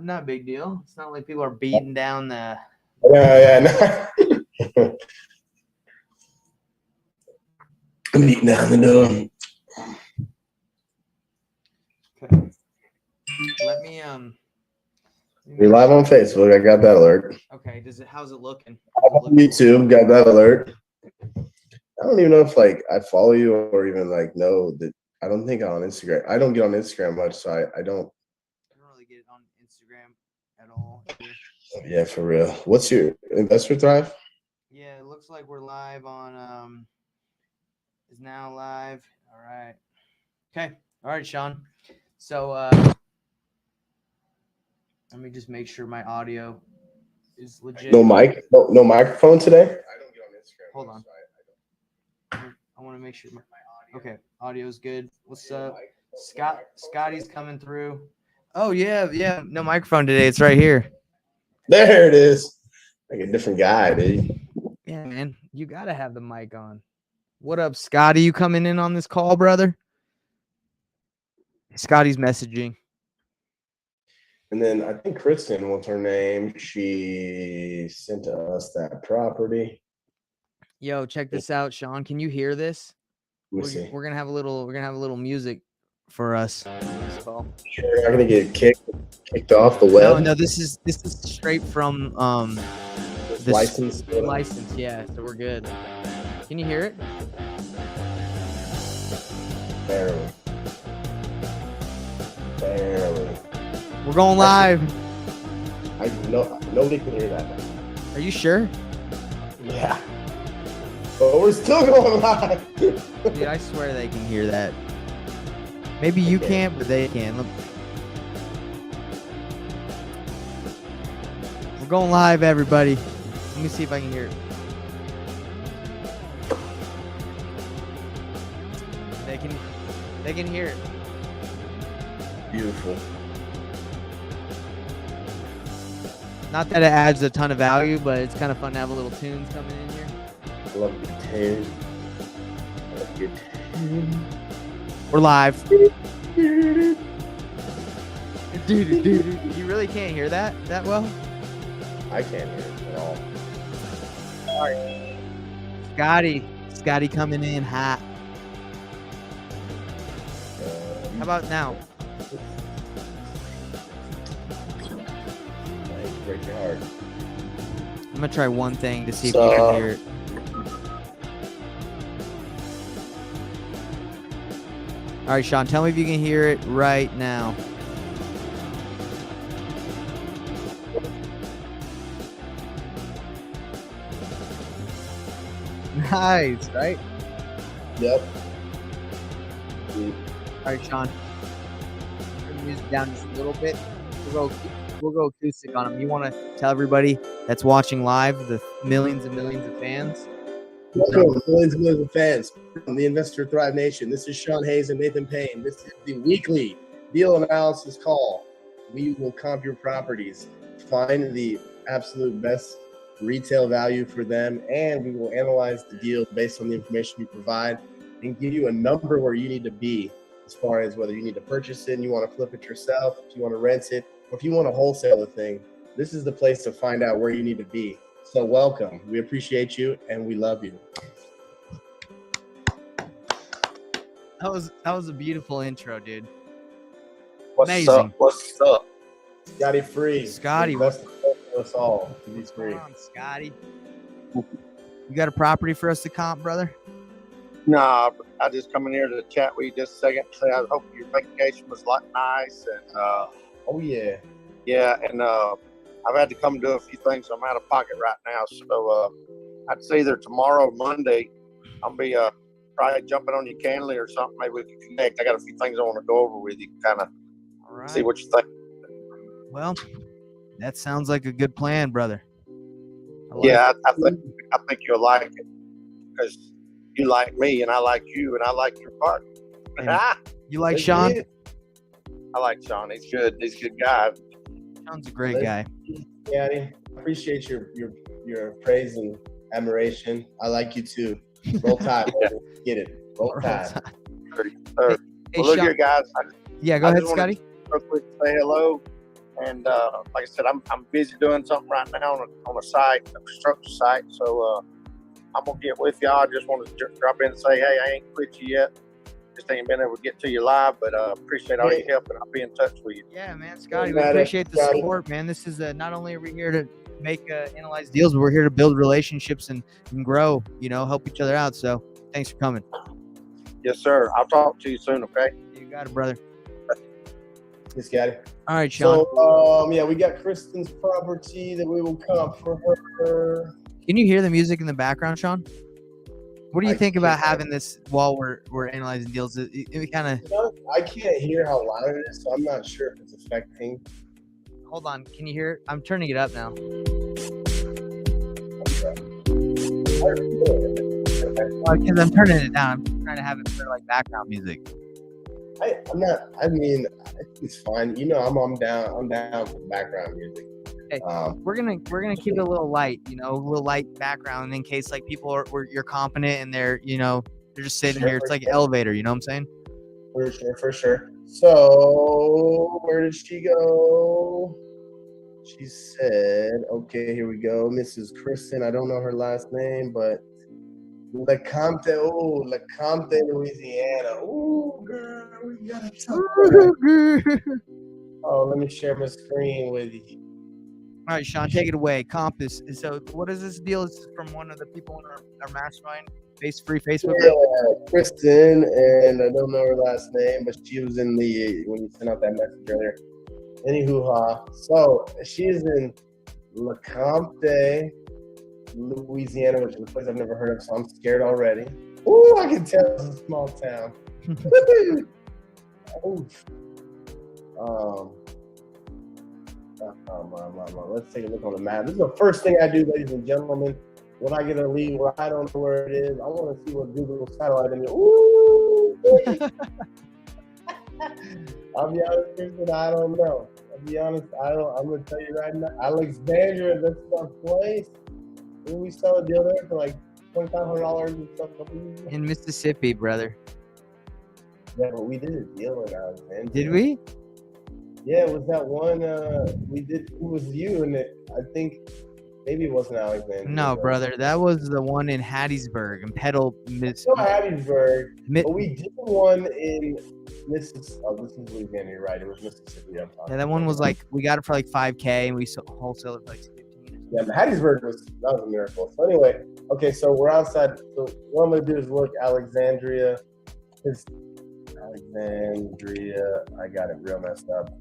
Not a big deal. It's not like people are beating down the. Yeah, yeah. Beating down the door. Okay. Let me We're live on Facebook. I got that alert. Okay. How's it looking? YouTube got that alert. I don't even know if I follow you or even know that. I don't think I'm on Instagram. I don't get on Instagram much, so I don't. I don't really get it on Instagram at all. Yeah, for real. What's your Investor Thrive? Yeah, it looks like we're live on is now live. All right. Okay. All right, Sean. So let me just make sure my audio is legit. No mic, no microphone today. I don't get on Instagram. Hold on. I want to make sure my audio. Okay, audio's good. What's up, Scott? Scotty's coming through. Oh yeah. No microphone today. It's right here. There it is. Like a different guy, dude. Yeah, man. You gotta have the mic on. What up, Scotty? You coming in on this call, brother? Scotty's messaging. And then I think Kristen, what's her name? She sent us that property. Yo, check this out, Sean. Can you hear this? We're gonna have a little music for us. You're not gonna get kicked off the web. No, this is straight from this license. License, yeah. So we're good. Can you hear it? Barely. We're going live. Nobody can hear that. Are you sure? Yeah. But we're still going live. Dude, I swear they can hear that. Maybe you can't, but they can. Look. We're going live, everybody. Let me see if I can hear it. They can hear it. Beautiful. Not that it adds a ton of value, but it's kind of fun to have a little tunes coming in here. I love your tune. We're live. Dude, you really can't hear that well? I can't hear it at all. All right. Scotty coming in hot. How about now? Break your heart. I'm gonna try one thing to see if you can hear it. All right, Sean, tell me if you can hear it right now. Nice, right? Yep. All right, Sean. Turn the music down just a little bit. We'll go acoustic on them. You want to tell everybody that's watching live, the millions and millions of fans? Welcome, millions and millions of fans from the Investor Thrive Nation. This is Sean Hayes and Nathan Payne. This is the weekly deal analysis call. We will comp your properties, find the absolute best retail value for them, and we will analyze the deal based on the information you provide and give you a number where you need to be as far as whether you need to purchase it and you want to flip it yourself, if you want to rent it, or if you want to wholesale the thing. This is the place to find out where you need to be. So welcome. We appreciate you and we love you. That was a beautiful intro, dude. What's Amazing. Up? What's up? Scotty Free. Scotty, what's us all? He's free. Come on, Scotty. You got a property for us to comp, brother? Nah, I just come in here to chat with you just a second. Say I hope your vacation was nice and oh yeah. Yeah, and I've had to come do a few things. I'm out of pocket right now, so I'd say either tomorrow or Monday I'll be probably jumping on your Canley or something. Maybe we can connect. I got a few things I want to go over with you, kind of see what you think. Well, that sounds like a good plan, brother. I think you'll like it because you like me and I like you and I like your partner. You like Sean? I like Sean. He's good. He's a good guy. Sean's a great guy. Yeah, I appreciate your praise and admiration. I like you too. Roll Tide. Get it. Roll Tide. Well, look here, guys. Yeah, go ahead, Scotty. Real quick, say hello. And like I said, I'm busy doing something right now on a site, a construction site. So I'm gonna get with y'all. I just want to drop in and say, hey, I ain't quit you yet. Just ain't been able to get to you live, but appreciate all your help, and I'll be in touch with you. Yeah, man, Scotty, we appreciate the support, man. This is not only are we here to make analyze deals, but we're here to build relationships and grow. Help each other out. So thanks for coming. Yes, sir. I'll talk to you soon. Okay. You got it, brother. Yes, Scotty. All right, Sean. So yeah, we got Kristen's property that we will comp for her. Can you hear the music in the background, Sean? What do you think about can't. having this while we're analyzing deals? It kind of. I can't hear how loud it is, so I'm not sure if it's affecting. Hold on. Can you hear it? I'm turning it up now. Because I'm turning it down. I'm trying to have it for like background music. I'm not. I mean, it's fine. I'm down. I'm down with background music. Okay. We're gonna keep it a little light. A little light background in case like people you're confident and they're they're just sitting here. It's like an elevator. You know what I'm saying? For sure. So where did she go? She said, "Okay, here we go, Mrs. Kristen. I don't know her last name, but LeCompte. Oh, LeCompte, Louisiana. Oh, girl, we gotta talk about that. Oh, let me share my screen with you. All right, Sean, take it away. Compass. So, what is this deal? Is from one of the people in our mastermind, free Facebook group? Yeah, Kristen, and I don't know her last name, but she was in when you sent out that message earlier. Anywho, so she's in LeCompte, Louisiana, which is a place I've never heard of, so I'm scared already. Ooh, I can tell it's a small town. Let's take a look on the map. This is the first thing I do, ladies and gentlemen. When I get a lead where I don't know where it is, I want to see what Google satellite is. Ooh! I'll be honest, Kristen, I don't know. I'll be honest, I'm going to tell you right now. Alexandria, that's our place. Didn't we sell a deal there for like $2,500 and stuff? In Mississippi, brother. Yeah, but we did a deal in Alexandria. Did we? Yeah, it was that one we did. It was you, and I think maybe it wasn't Alexandria. No, brother, that was the one in Hattiesburg and Petal, Hattiesburg. But we did one in Mississippi. Oh, this is Louisiana. You're right. It was Mississippi. Yeah, that one was like we got it for like $5,000 and we wholesale it for like $15,000. Yeah, but Hattiesburg was a miracle. So anyway, okay, so we're outside. So what I'm gonna do is look Alexandria. Alexandria. I got it real messed up.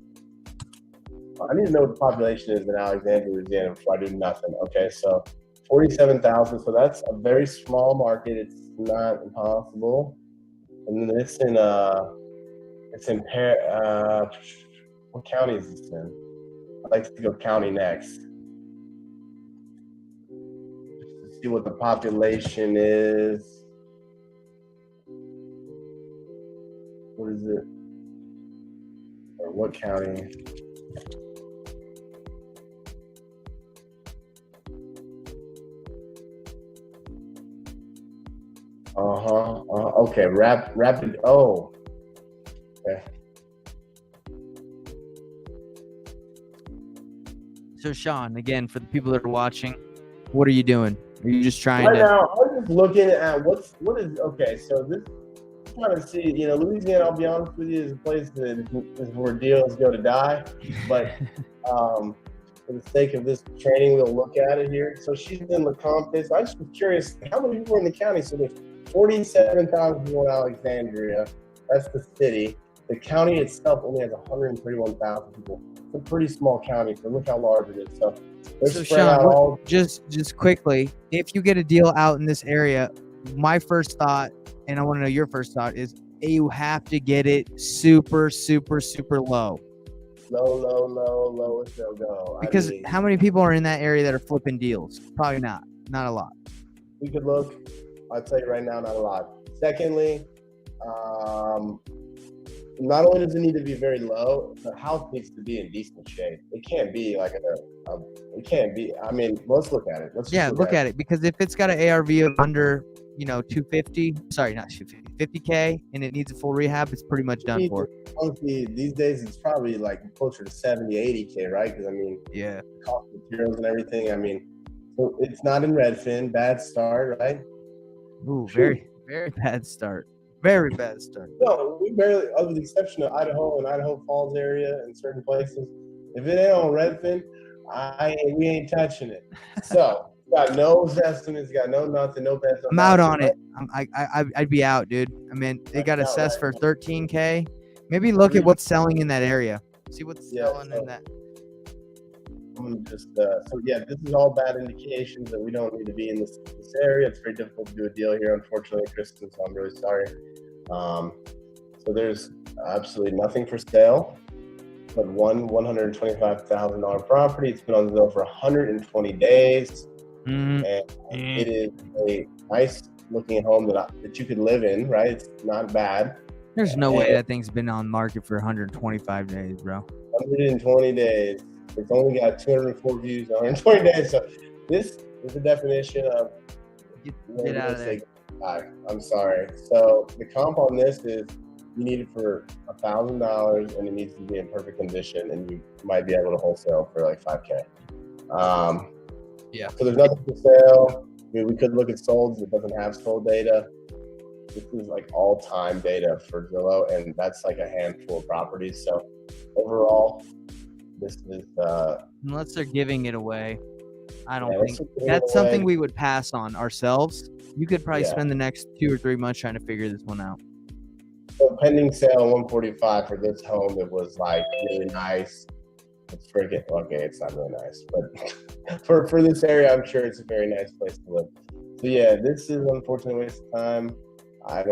I need to know what the population is in Alexandria, Louisiana before I do nothing. Okay, so 47,000. So that's a very small market. It's not impossible. And then it's in what county is this in? I'd like to go county next. Just to see what the population is. What is it? Or what county? Okay. Rapid. Oh. Okay. So, Sean, again, for the people that are watching, what are you doing? Are you just trying right to? Now, I'm just looking at what is okay. So this, I'm trying to see. Louisiana. I'll be honest with you, is a place that is where deals go to die. But for the sake of this training, we'll look at it here. So she's in LeCompte. So I just was curious, how many people are in the county? So there's 47,000 people in Alexandria. That's the city. The county itself only has 131,000 people. It's a pretty small county, so look how large it is. So they're So, spread out all. just quickly, if you get a deal out in this area, my first thought, and I want to know your first thought, is you have to get it super, super, super low. Lowest they'll go. Because how many people are in that area that are flipping deals? Probably not a lot. We could look. I'll tell you right now, not a lot. Secondly, not only does it need to be very low, the house needs to be in decent shape. It can't be like it can't be. I mean, let's look at it. Look at it. Because if it's got an ARV of under, 250, sorry, not 250, 50K and it needs a full rehab, it's pretty much done for. Honestly, these days it's probably like closer to 70, 80K, right? Because I mean, Yeah. the cost of materials and everything. I mean, so it's not in Redfin. Bad start, right? Ooh, very, very bad start. Very bad start. No, we barely, other than the exception of Idaho and Idaho Falls area and certain places, if it ain't on Redfin, we ain't touching it. So, got no estimates, got no nothing, no bets. I'm out on it. I'd be out, dude. I mean, they got That's assessed right. for 13K. Maybe look at what's selling in that area. See what's selling in that. I'm just so yeah, this is all bad indications that we don't need to be in this area. It's very difficult to do a deal here, unfortunately, Kristen. So I'm really sorry. So there's absolutely nothing for sale, but one $125,000 property. It's been on sale for 120 days, and it is a nice looking home that you could live in. Right? It's not bad. There's no way that thing's been on market for 125 days, bro. 120 days. It's only got 204 views in 120 days. So this is the definition of Get out of there. I'm sorry. So the comp on this is you need it for $1,000 and it needs to be in perfect condition, and you might be able to wholesale for like 5K. Yeah. So there's nothing for sale. I mean, we could look at solds. It doesn't have sold data. This is like all-time data for Zillow, and that's like a handful of properties. So overall, this is unless they're giving it away, I don't let's think give it that's away. something we would pass on ourselves. You could probably Yeah. spend the next 2 or 3 months trying to figure this one out. So pending sale 145 for this home. It was like really nice. It's freaking okay. It's not really nice, but for this area, I'm sure it's a very nice place to live. So yeah, this is unfortunately a waste of time. I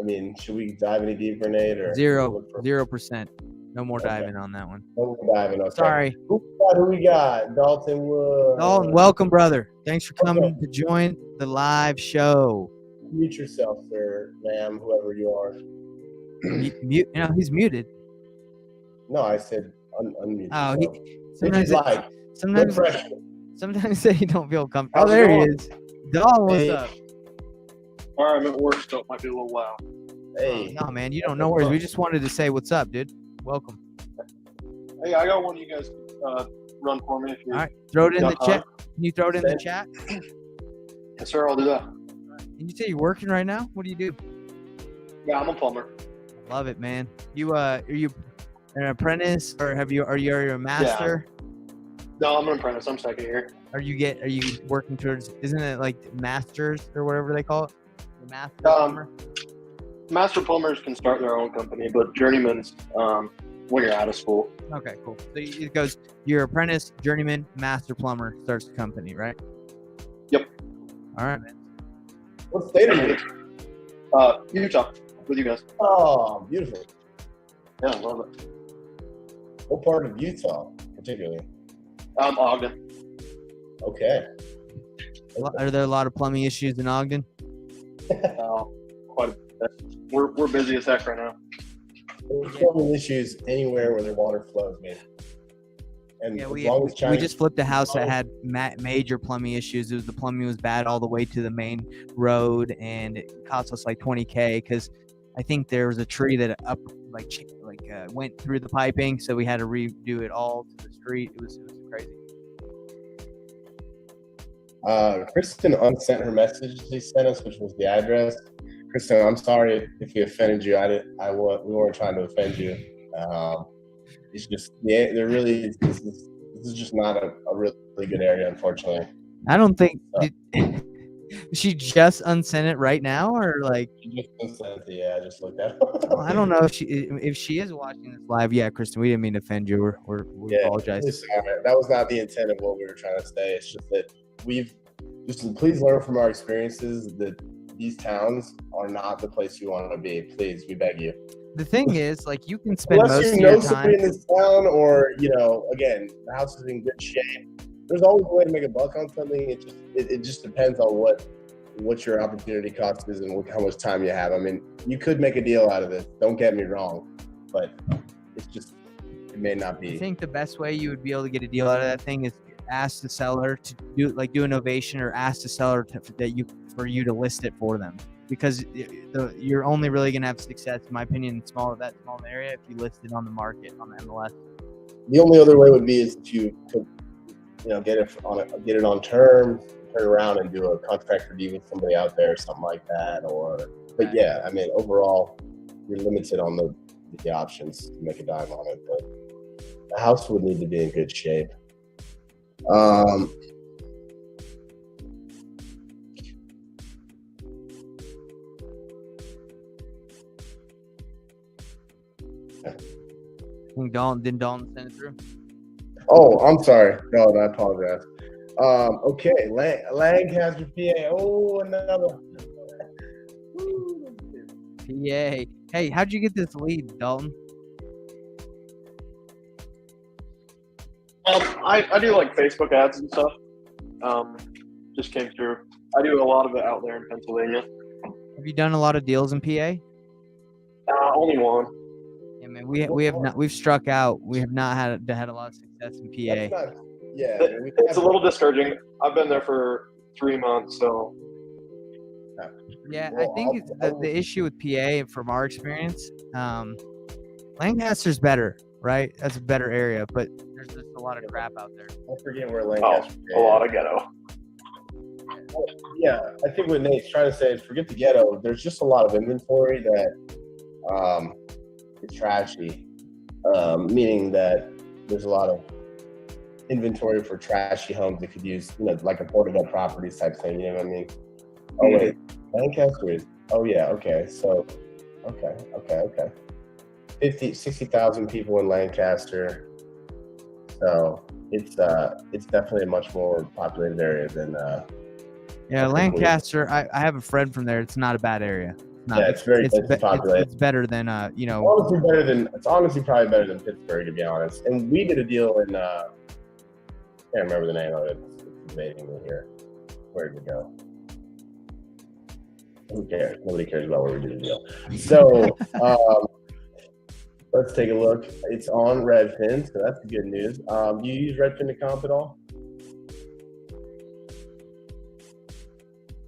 mean, should we dive any deeper, Nate? Or 0%. No more Okay. diving on that one. No more diving. Okay. Sorry. Who we got? Dalton Wood. Dalton, welcome, brother. Thanks for coming to join the live show. Mute yourself, sir, ma'am, whoever you are. Mute. He's muted. No, I said unmute. Oh, yourself. sometimes say you don't feel comfortable. How's Oh, it there he going? is. Dalton, what's Hey. up? All right, I'm at work, so it might be a little loud. Hey, No, man, you don't. No worries. We just wanted to say what's up, dude. Welcome. Hey, I got one you guys run for me if you. All right, throw it in the got chat. Can you throw it in the chat? Yes, sir. I'll do that. And you say you're working right now? What do you do? Yeah, I'm a plumber. Love it, man. You are you an apprentice or are you a master? No, I'm an apprentice. I'm second year. Are you working towards? Isn't it like masters or whatever they call it? The master plumber? Master plumbers can start their own company, but journeyman's when you're out of school. Okay, cool. So it goes. You're apprentice, journeyman, master plumber starts the company, right? Yep. All right, man. what state are you in? Utah, with you guys. Oh, beautiful. Yeah, I love it. What part of Utah, particularly? Ogden. Okay. Are there a lot of plumbing issues in Ogden? Quite a bit. We're busy as heck right now. There's plumbing issues anywhere where the water flows, man. And Yeah, as we long as China, just flipped a house that had major plumbing issues. The plumbing was bad all the way to the main road, and it cost us like 20K because I think there was a tree that went through the piping, so we had to redo it all to the street. It was crazy. Kristen unsent her message she sent us, which was the address. Kristen, I'm sorry if we offended you. We weren't trying to offend you. It's just this is just not a really good area, unfortunately. I don't think she just unsent it right now, or like She just unsent it. Yeah, I just looked at it. I don't know if she is watching this live. Yeah, Kristen, we didn't mean to offend you. We apologize. really sorry. That was not the intent of what we were trying to say. It's just that please learn from our experiences that these towns are not the place you want to be. Please, we beg you. The thing is, like, you can spend Unless most you of know your somebody time. in this town, or again, the house is in good shape. There's always a way to make a buck on something. It just depends on what your opportunity cost is and how much time you have. I mean, you could make a deal out of this. Don't get me wrong, but it may not I be. think the best way you would be able to get a deal out of that thing is ask the seller to do an ovation, or ask the seller for you to list it for them. because you're only really gonna have success, in my opinion, in that small area if you list it on the market on the MLS. The only other way would be is if you could, get it on term, turn around and do a contract for deed with somebody out there or something like that. But yeah, I mean, overall, you're limited on the options to make a dime on it. But the house would need to be in good shape. Didn't Dalton send it through? Oh, I'm sorry. No, I apologize. Okay, Lancaster, PA. Oh, another. PA. Hey, how'd you get this lead, Dalton? I do like Facebook ads and stuff. Just came through. I do a lot of it out there in Pennsylvania. Have you done a lot of deals in PA? Only one. Yeah, man, we've struck out. We have not had a lot of success in PA. Yeah, It's a little discouraging. I've been there for 3 months, so. Yeah, I think it's the issue with PA from our experience. Lancaster's better, right? That's a better area, but there's just a lot of crap out there. I forget where Lancaster. A lot of ghetto. Yeah, I think what Nate's trying to say is forget the ghetto. There's just a lot of inventory that is trashy, meaning that there's a lot of inventory for trashy homes that could use, like a ported up properties type thing. You know what I mean? Oh wait, Lancaster is. Oh yeah, okay. So, okay. 60,000 people in Lancaster. So it's definitely a much more populated area than. Yeah, Lancaster. I have a friend from there. It's not a bad area. It's very populated. It's better than It's honestly probably better than Pittsburgh, to be honest. And we did a deal in. I can't remember the name of it. It's evading me here. Where did it go? Who cares? Nobody cares about where we did the deal. So let's take a look. It's on Redfin, so that's the good news. Do you use Redfin to comp at all?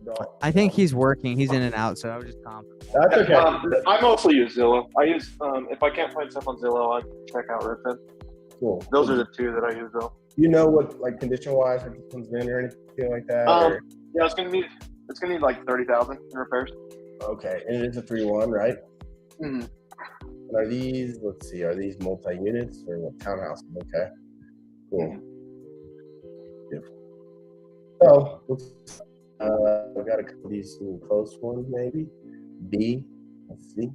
No. I think he's working. He's in and out, so I was just comp. That's okay. I mostly use Zillow. I use if I can't find stuff on Zillow, I check out Redfin. Cool. Those are the two that I use though. You know what, like condition-wise, if it comes in or anything like that? Yeah, it's gonna need like 30,000 in repairs. Okay, and it is a 3-1, right? Mm-hmm. And are these multi-units or what, townhouses? Okay, cool. Beautiful. So, we got a couple of these close ones, maybe. B, let's see.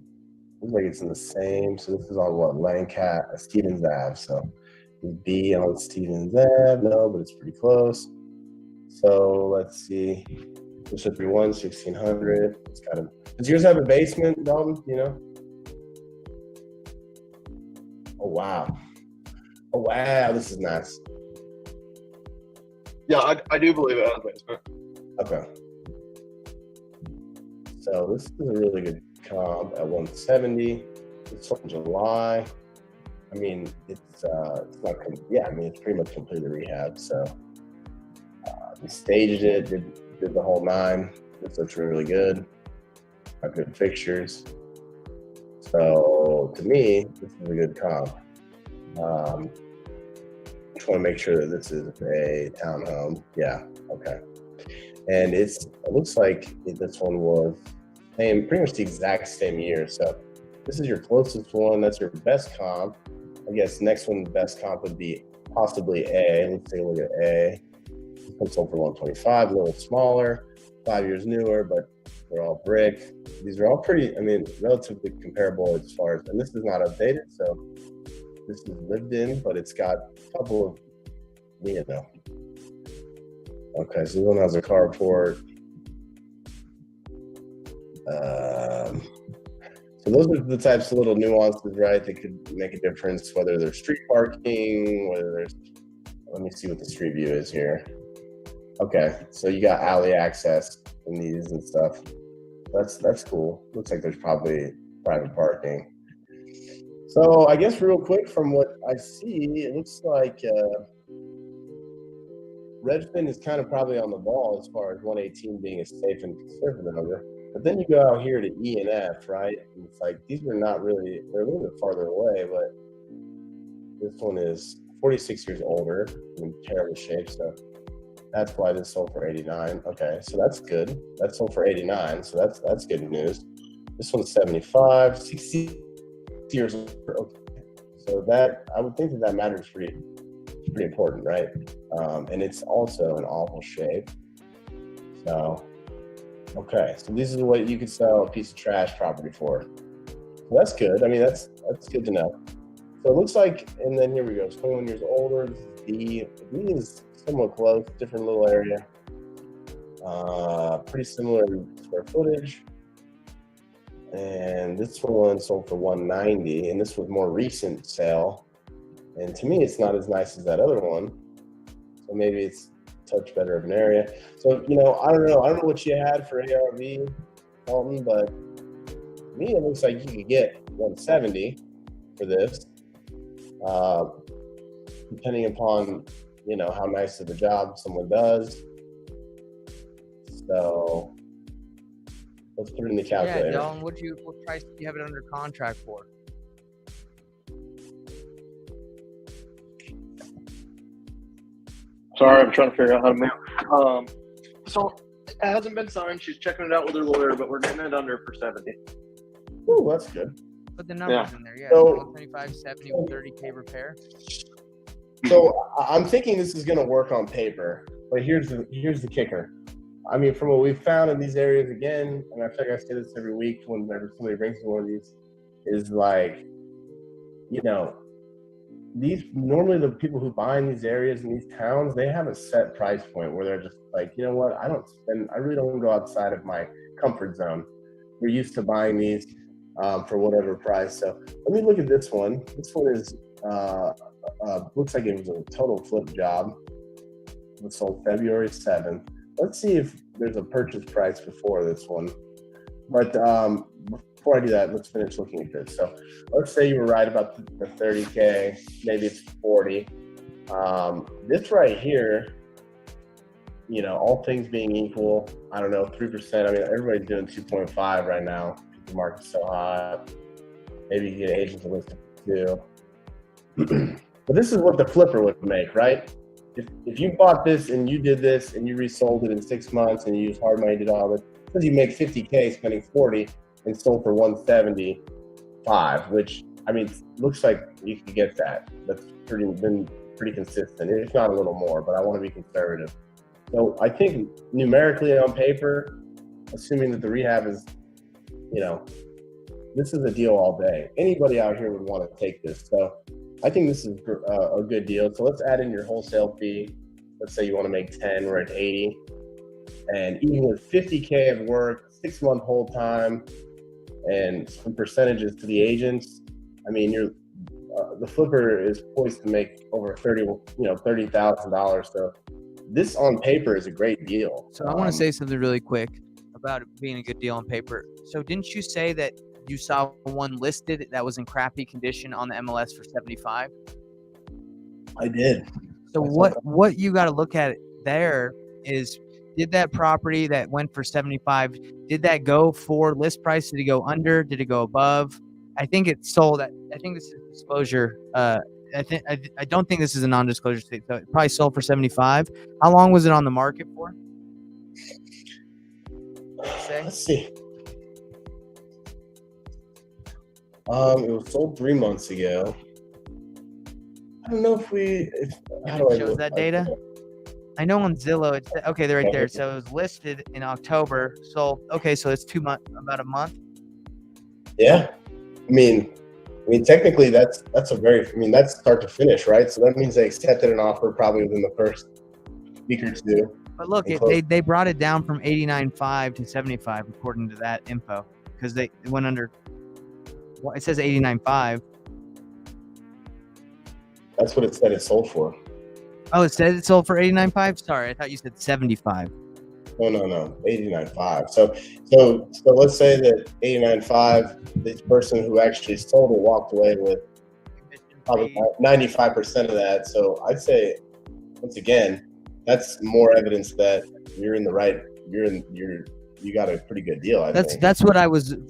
Looks like it's in the same. So this is on what, Lancaster, Stevens Ave. So B on Stevens Ave. No, but it's pretty close. So let's see. This should be 1,600. It's got a. Does yours have a basement, Dalton? Oh wow. Oh wow, this is nice. Yeah, I do believe it has a basement. Okay. So this is a really good comp at 170. It's from July. I mean, it's not. Yeah, I mean, it's pretty much completely rehab. So we staged it, did the whole 9. This looks really good. Got good fixtures. So to me, this is a good comp. Just want to make sure that this is a townhome. Yeah. Okay. And it looks like this one was pretty much the exact same year. So this is your closest one. That's your best comp. I guess next one, best comp would be possibly A. Let's take a look at A. This one sold for 125, a little smaller, 5 years newer, but they're all brick. These are all pretty, relatively comparable as far as, and this is not updated. So this is lived in, but it's got a couple of, Okay, so this one has a carport. So those are the types of little nuances, right, that could make a difference, whether there's street parking, whether there's, let me see what the street view is here. Okay, so you got alley access in these and stuff. That's cool. Looks like there's probably private parking. So I guess real quick from what I see, it looks like Redfin is kind of probably on the ball as far as 118 being a safe and conservative number. But then you go out here to E and F, right? And it's like these are not really, they're a little bit farther away, but this one is 46 years older, in terrible shape. So that's why this sold for 89. Okay, so that's good. That sold for 89, so that's good news. This one's 75, 60 years old. Okay. So that, I would think that matters pretty important, right? And it's also in awful shape. So, okay, so this is what you could sell a piece of trash property for. So that's good. I mean, that's good to know. So it looks like, and then here we go. It's 21 years older. This is D. D is somewhat close, different little area. Pretty similar square footage. And this one sold for 190, and this was more recent sale. And to me, it's not as nice as that other one. So maybe it's a touch better of an area. So, you know, I don't know what you had for ARV, Dalton, but to me, it looks like you could get 170 for this, depending upon, you know, how nice of a job someone does. So let's put it in the calculator. Yeah, Dylan, what price do you have it under contract for? Sorry, I'm trying to figure out how to move. So it hasn't been signed. She's checking it out with her lawyer, but we're getting it under for 70. Ooh, that's good. Put the numbers in there. Yeah, So- 125, 70 with 30K repair. So I'm thinking this is going to work on paper, but here's the kicker. I mean, from what we've found in these areas, again, and I feel like I say this every week whenever somebody brings me one of these, is like, you know, these normally the people who buy in these areas in these towns, they have a set price point where they're just like, you know what, I really don't go outside of my comfort zone. We're used to buying these for whatever price. So let me look at this one. This one is looks like it was a total flip job. It was sold February 7th. Let's see if there's a purchase price before this one. But before I do that, let's finish looking at this. So let's say you were right about the 30K, maybe it's 40. This right here, you know, all things being equal, I don't know, 3%. I mean, everybody's doing 2.5 right now. The market's so hot. Maybe you get agents to list it too. But this is what the flipper would make, right? If you bought this and you did this and you resold it in 6 months and you used hard money, did all this, because you make 50K spending 40 and sold for 175, which, I mean, looks like you could get that. That's been pretty consistent, if not a little more, but I want to be conservative. So I think numerically on paper, assuming that the rehab is, you know, this is a deal all day. Anybody out here would want to take this. So I think this is a good deal. So let's add in your wholesale fee. Let's say you want to make 10, we're at 80. And even with 50K of work, 6-month hold time, and some percentages to the agents, I mean, the flipper is poised to make over $30,000. So this on paper is a great deal. So I want to say something really quick about it being a good deal on paper. So didn't you say that you saw one listed that was in crappy condition on the MLS for 75? I did. So what you got to look at there is, did that property that went for 75, did that go for list price? Did it go under? Did it go above? I think it sold at, I think this is disclosure. I don't think this is a non-disclosure state. So it probably sold for 75. How long was it on the market for? Let's see. It was sold 3 months ago. I don't know if how do I shows look that like data. that? I know on Zillow, it's okay. They're right there. So it was listed in October. Sold. Okay, so it's 2 months, about a month. Yeah, I mean, technically that's that's start to finish, right? So that means they accepted an offer probably within the first week or two. But look, they brought it down from 89.5 to 75 according to that info, because they went under. Well, it says 89.5. That's what it said it sold for. Oh, it said it sold for 89.5. Sorry, I thought you said 75. No, 89.5. So let's say that 89.5. This person who actually sold it walked away with probably 95% of that. So I'd say, once again, that's more evidence that you're in the right. You're you got a pretty good deal. I think. That's what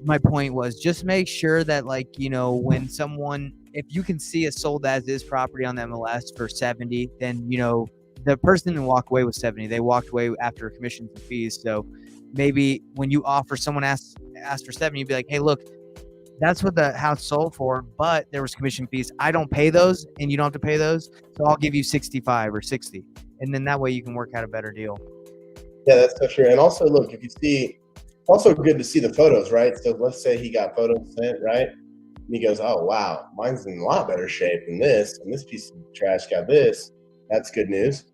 my point was, just make sure that, like, you know, when someone, if you can see a sold as is property on the MLS for 70, then, you know, the person didn't walk away with 70. They walked away after commissions and fees. So maybe when you offer, someone asks for 70, you'd be like, hey, look, that's what the house sold for, but there was commission fees. I don't pay those, and you don't have to pay those. So I'll give you 65 or 60. And then that way you can work out a better deal. Yeah, that's so true. And also, look, if you see, also good to see the photos, right? So let's say he got photos sent, right? And he goes, oh, wow, mine's in a lot better shape than this. And this piece of trash got this. That's good news.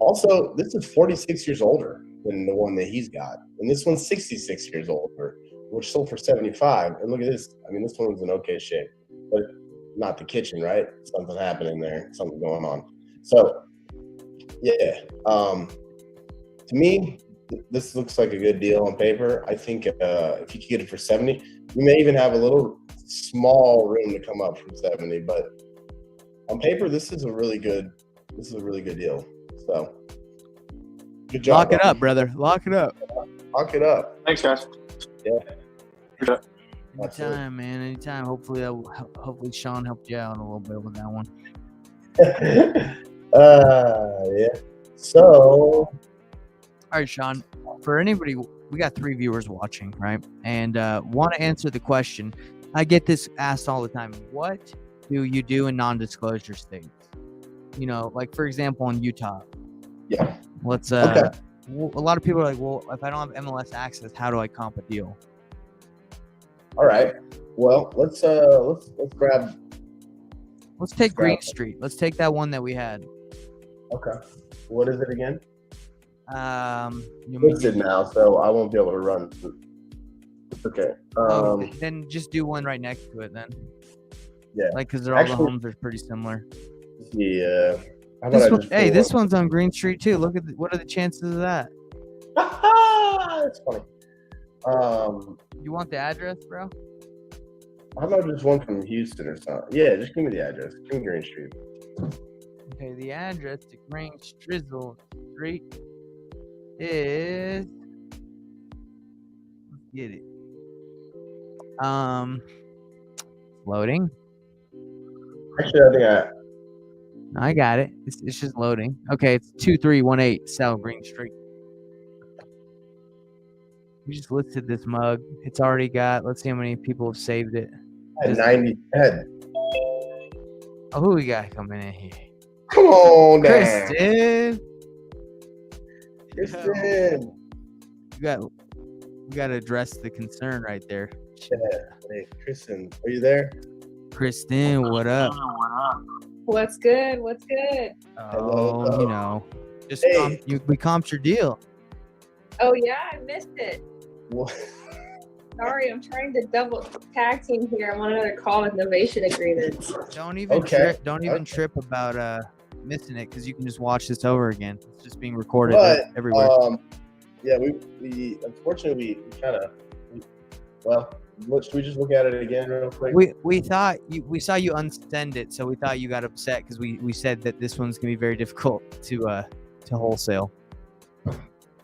Also, this is 46 years older than the one that he's got. And this one's 66 years older, which sold for 75. And look at this. I mean, this one's in okay shape, but not the kitchen, right? Something happening there, something going on. So, yeah. To me, this looks like a good deal on paper. I think if you could get it for 70, you may even have a little small room to come up from 70. But on paper, this is a really good deal. So, good job. Lock it up, brother. Lock it up. Lock it up. Thanks, guys. Yeah. Appreciate it. Anytime, man. Anytime. Hopefully Sean helped you out a little bit with that one. Yeah. So. All right, Sean, for anybody, we got 3 viewers watching, right? And want to answer the question. I get this asked all the time. What do you do in non-disclosure states? You know, like, for example, in Utah. Yeah. Let's, Okay. A lot of people are like, well, if I don't have MLS access, how do I comp a deal? All right. Well, let's grab. Let's take Green grab- Street. Let's take that one that we had. Okay. What is it again? You Listed now, so I won't be able to run. Okay. Then just do one right next to it then. Yeah. Like, because all the Actually- homes are pretty similar. Yeah. How about I just pull This up? one's on Green Street too. Look at what are the chances of that? That's funny. You want the address, bro? How about just one from Houston or something? Yeah, just give me the address. Give me Green Street. Okay, the address to Green Strizzle Street is. Let's get it. Loading. Actually, I think I got it. It's just loading. Okay, it's 2318 South Green Street. We just listed this mug. It's already got. Let's see how many people have saved it. I had 90 head. Oh, who we got coming in here? Come on, Dan. Kristen. Kristen. We got to address the concern right there. Yeah. Hey, Kristen, are you there? Kristen, what up? What's good? What's good? Hello. Oh, you know, just Hey. we comped your deal. Oh yeah, I missed it. What? Sorry, I'm trying to double tag team here. I'm on another call with Novation Agreements. Don't even Okay. trip about missing it, because you can just watch this over again. It's just being recorded But, everywhere. Yeah, we unfortunately we kind of should we just look at it again real quick? We thought we saw you unsend it, so we thought you got upset because we said that this one's gonna be very difficult to wholesale.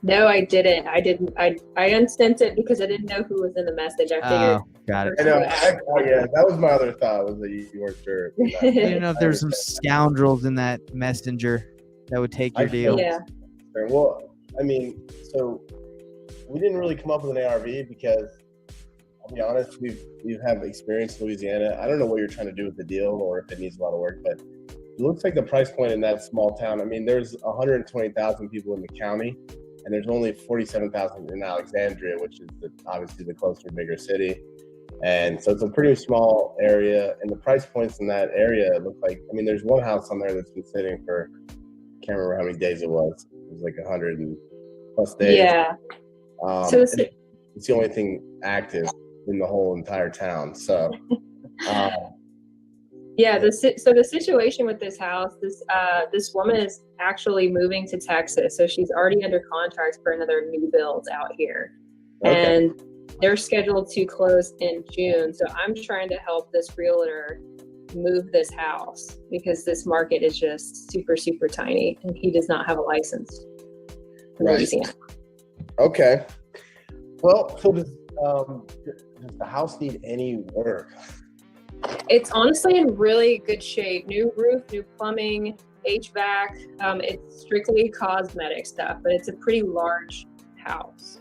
No, I didn't. I didn't. I unsent it because I didn't know who was in the message. I figured. Got it. I know. Yeah, that was my other thought, was that you weren't sure. I didn't know if there's some scoundrels in that messenger that would take your deal. Yeah. Well, I mean, so we didn't really come up with an ARV because, I'll be honest, we've had experience in Louisiana. I don't know what you're trying to do with the deal or if it needs a lot of work, but it looks like the price point in that small town. I mean, there's 120,000 people in the county, and there's only 47,000 in Alexandria, which is obviously the closer, bigger city. And so it's a pretty small area, and the price points in that area look like, I mean, there's one house on there that's been sitting for, I can't remember how many days it was. It was like 100 and plus days. Yeah. So and it's the only thing active in the whole entire town. So, yeah. So the situation with this house, this woman is actually moving to Texas, so she's already under contract for another new build out here, okay. and they're scheduled to close in June. So I'm trying to help this realtor move this house because this market is just super, super tiny, and he does not have a license in Right. Louisiana. Okay. Well, so does the house need any work? It's honestly in really good shape. New roof, new plumbing, HVAC. It's strictly cosmetic stuff, but it's a pretty large house.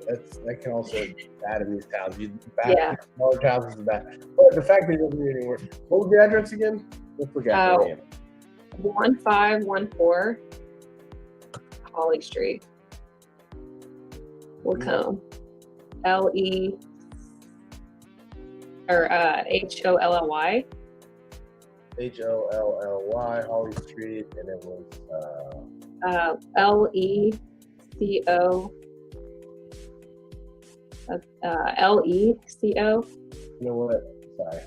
That can also be bad in these towns. Yeah. Large houses is bad. But the fact that it doesn't need any work. What was the address again? Let's look at it again. 1514 Holly Street. Lacombe. LE or HOLLY. HOLLY, Holly Street, and it was LECO. LECO. you know what? Sorry.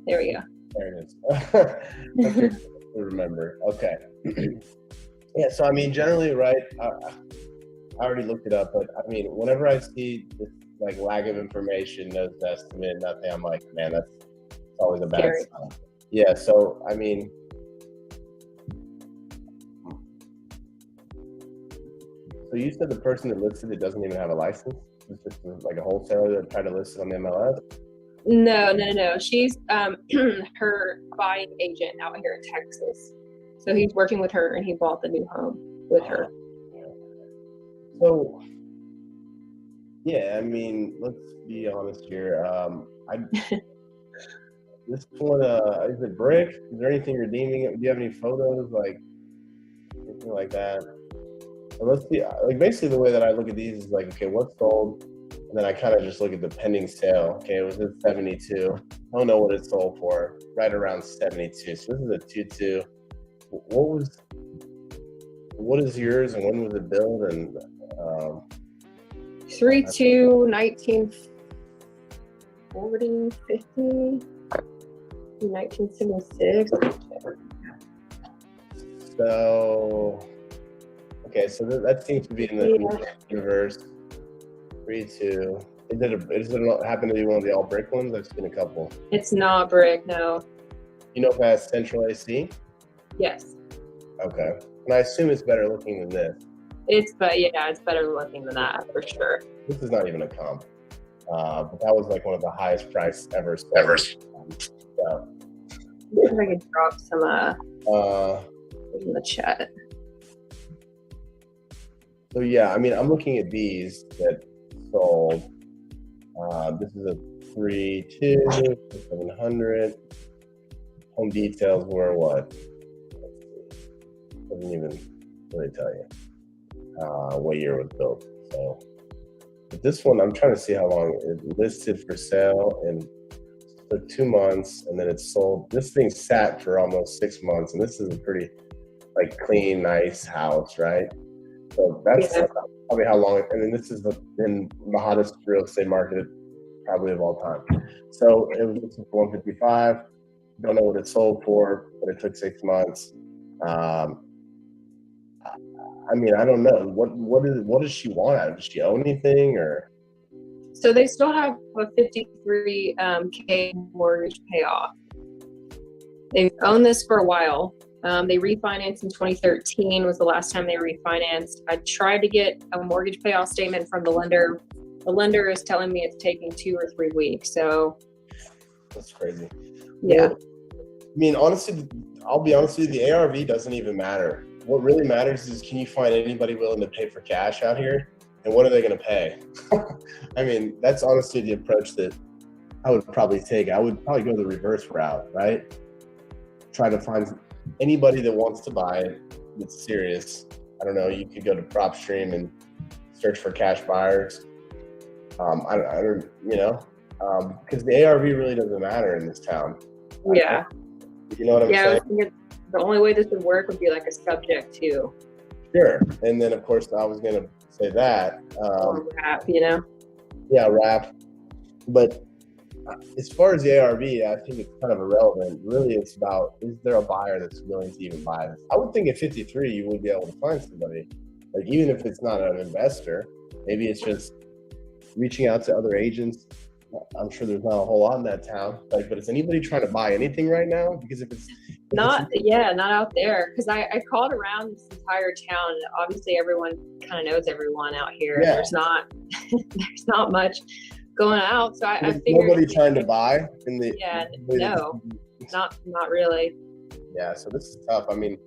There we go. There it is. Okay, I remember. Okay. Yeah, so I mean, generally, right? I already looked it up, but I mean, whenever I see this like lack of information, no estimate, nothing, I'm like, man, that's always a bad Scary. sign. Yeah, so I mean, so you said the person that listed it doesn't even have a license? It's just like a wholesaler that tried to list it on the MLS? No. She's her buying agent out here in Texas. So he's working with her, and he bought the new home with her. So, yeah, I mean, let's be honest here. This one, is it brick? Is there anything redeeming? Do you have any photos, like anything like that? So let's see. Like basically, the way that I look at these is like, okay, what's sold, and then I kind of just look at the pending sale. Okay, it was at 72. I don't know what it sold for. Right around 72. So this is a 2.2. What is yours, and when was it built? And 3-2, 1940, 50, 1976. so okay, so that seems to be in the universe. 3.2. Does it happen to be one of the all brick ones? I've seen a couple. It's not brick, no. You know if it has central AC? Yes. Okay. And I assume it's better looking than this. It's better looking than that for sure. This is not even a comp. But that was like one of the highest price ever. So, If I could drop some in the chat. So yeah, I mean, I'm looking at these that sold. This is a 3.2, 700. Home details were what? Doesn't even really tell you what year it was built. So, but this one, I'm trying to see how long it listed for sale, and so 2 months, and then it sold. This thing sat for almost 6 months, and this is a pretty like clean, nice house, right? So that's probably how long. And then this is in the hottest real estate market probably of all time. So it was listed for 155. Don't know what it sold for, but it took 6 months. I mean, I don't know. What does she want out of it? Does she own anything, or? So they still have a 53K mortgage payoff. They've owned this for a while. They refinanced in 2013 was the last time they refinanced. I tried to get a mortgage payoff statement from the lender. The lender is telling me it's taking 2 or 3 weeks. So That's crazy. yeah. Well, I mean, honestly, I'll be honest with you, the ARV doesn't even matter. What really matters is, can you find anybody willing to pay for cash out here? And what are they going to pay? I mean, that's honestly the approach that I would probably take. I would probably go the reverse route, right? Try to find anybody that wants to buy it that's serious. I don't know, you could go to PropStream and search for cash buyers. I don't, because the ARV really doesn't matter in this town. Yeah. You know what I'm Yeah. I saying? was thinking the only way this would work would be like a subject to Sure. And then, of course, I was going to say that. wrap, Yeah, wrap. But as far as the ARV, I think it's kind of irrelevant. Really, it's about, is there a buyer that's willing to even buy this? I would think at 53, you would be able to find somebody. Like, even if it's not an investor, maybe it's just reaching out to other agents. I'm sure there's not a whole lot in that town. But is anybody trying to buy anything right now? Because if not out there. Because I called around this entire town. Obviously, everyone kind of knows everyone out here. Yeah. There's not there's not much going out. So I There's figured nobody trying to buy in the. Yeah, no. not really. Yeah, so this is tough. I mean,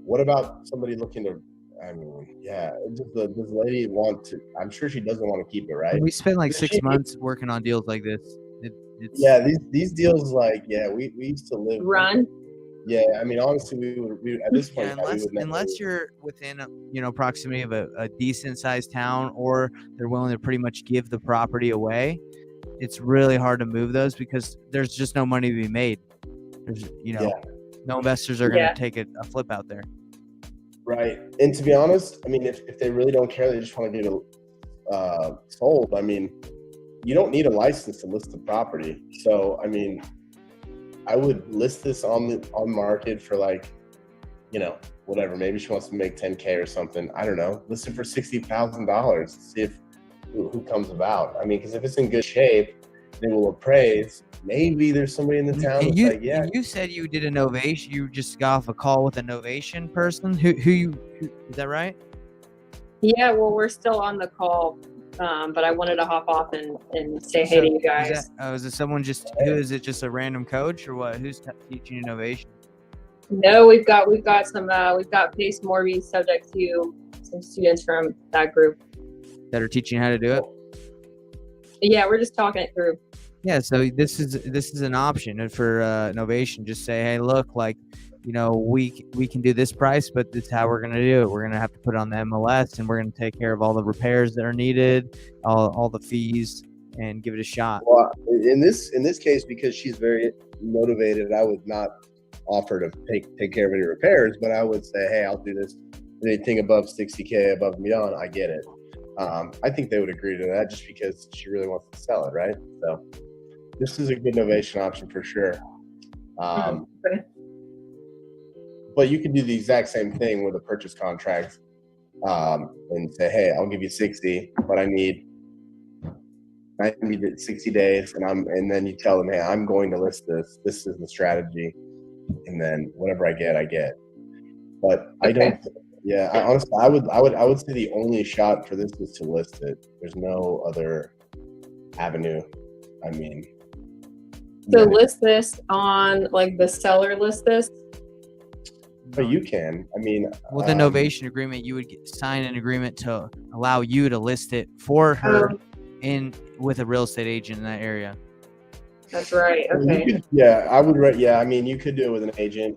what about somebody looking to? I mean, yeah, does lady want to? I'm sure she doesn't want to keep it, right? We spent like Does 6 she- months working on deals like this. It's Yeah, these deals, like, yeah, we used to live. Run. Yeah, I mean, honestly, we at this point, Yeah, we would never. unless you're within proximity of a decent sized town, or they're willing to pretty much give the property away, it's really hard to move those because there's just no money to be made. There's no investors are going to take a flip out there. Right, and to be honest, I mean, if they really don't care, they just want to get it sold. I mean, you don't need a license to list the property. So, I mean, I would list this on market for like, whatever. Maybe she wants to make 10K or something. I don't know. List it for $60,000. See if who comes about. I mean, because if it's in good shape, they will appraise. Maybe there's somebody in the town And that's you, like, yeah. and you said you did a novation. You just got off a call with a novation person. Who is that right? Yeah, well, we're still on the call, but I wanted to hop off and say hey to you guys. Is it someone who is it? Just a random coach or what? Who's teaching innovation? No, we've got Pace Morby, subject to some students from that group That are teaching how to do it. Yeah, we're just talking it through. Yeah, so this is an option for innovation. Just say, hey, look, like, we can do this price, but this is how we're gonna do it. We're gonna have to put it on the MLS, and we're gonna take care of all the repairs that are needed, all the fees, and give it a shot. Well, in this case, because she's very motivated, I would not offer to take care of any repairs, but I would say, hey, I'll do this. Anything above 60K, above and beyond, I get it. I think they would agree to that just because she really wants to sell it, right? So this is a good innovation option for sure. Okay. But you can do the exact same thing with a purchase contract and say, hey, I'll give you 60, but I need 60 days, and then you tell them, hey, I'm going to list this. This is the strategy, and then whatever I get. But I don't. Yeah, honestly, I would say the only shot for this is to list it. There's no other avenue. I mean, So list this on like the seller list this. but you can. I mean, With the novation agreement, you would sign an agreement to allow you to list it for her with a real estate agent in that area. That's right. Okay. I would. Yeah, I mean, you could do it with an agent.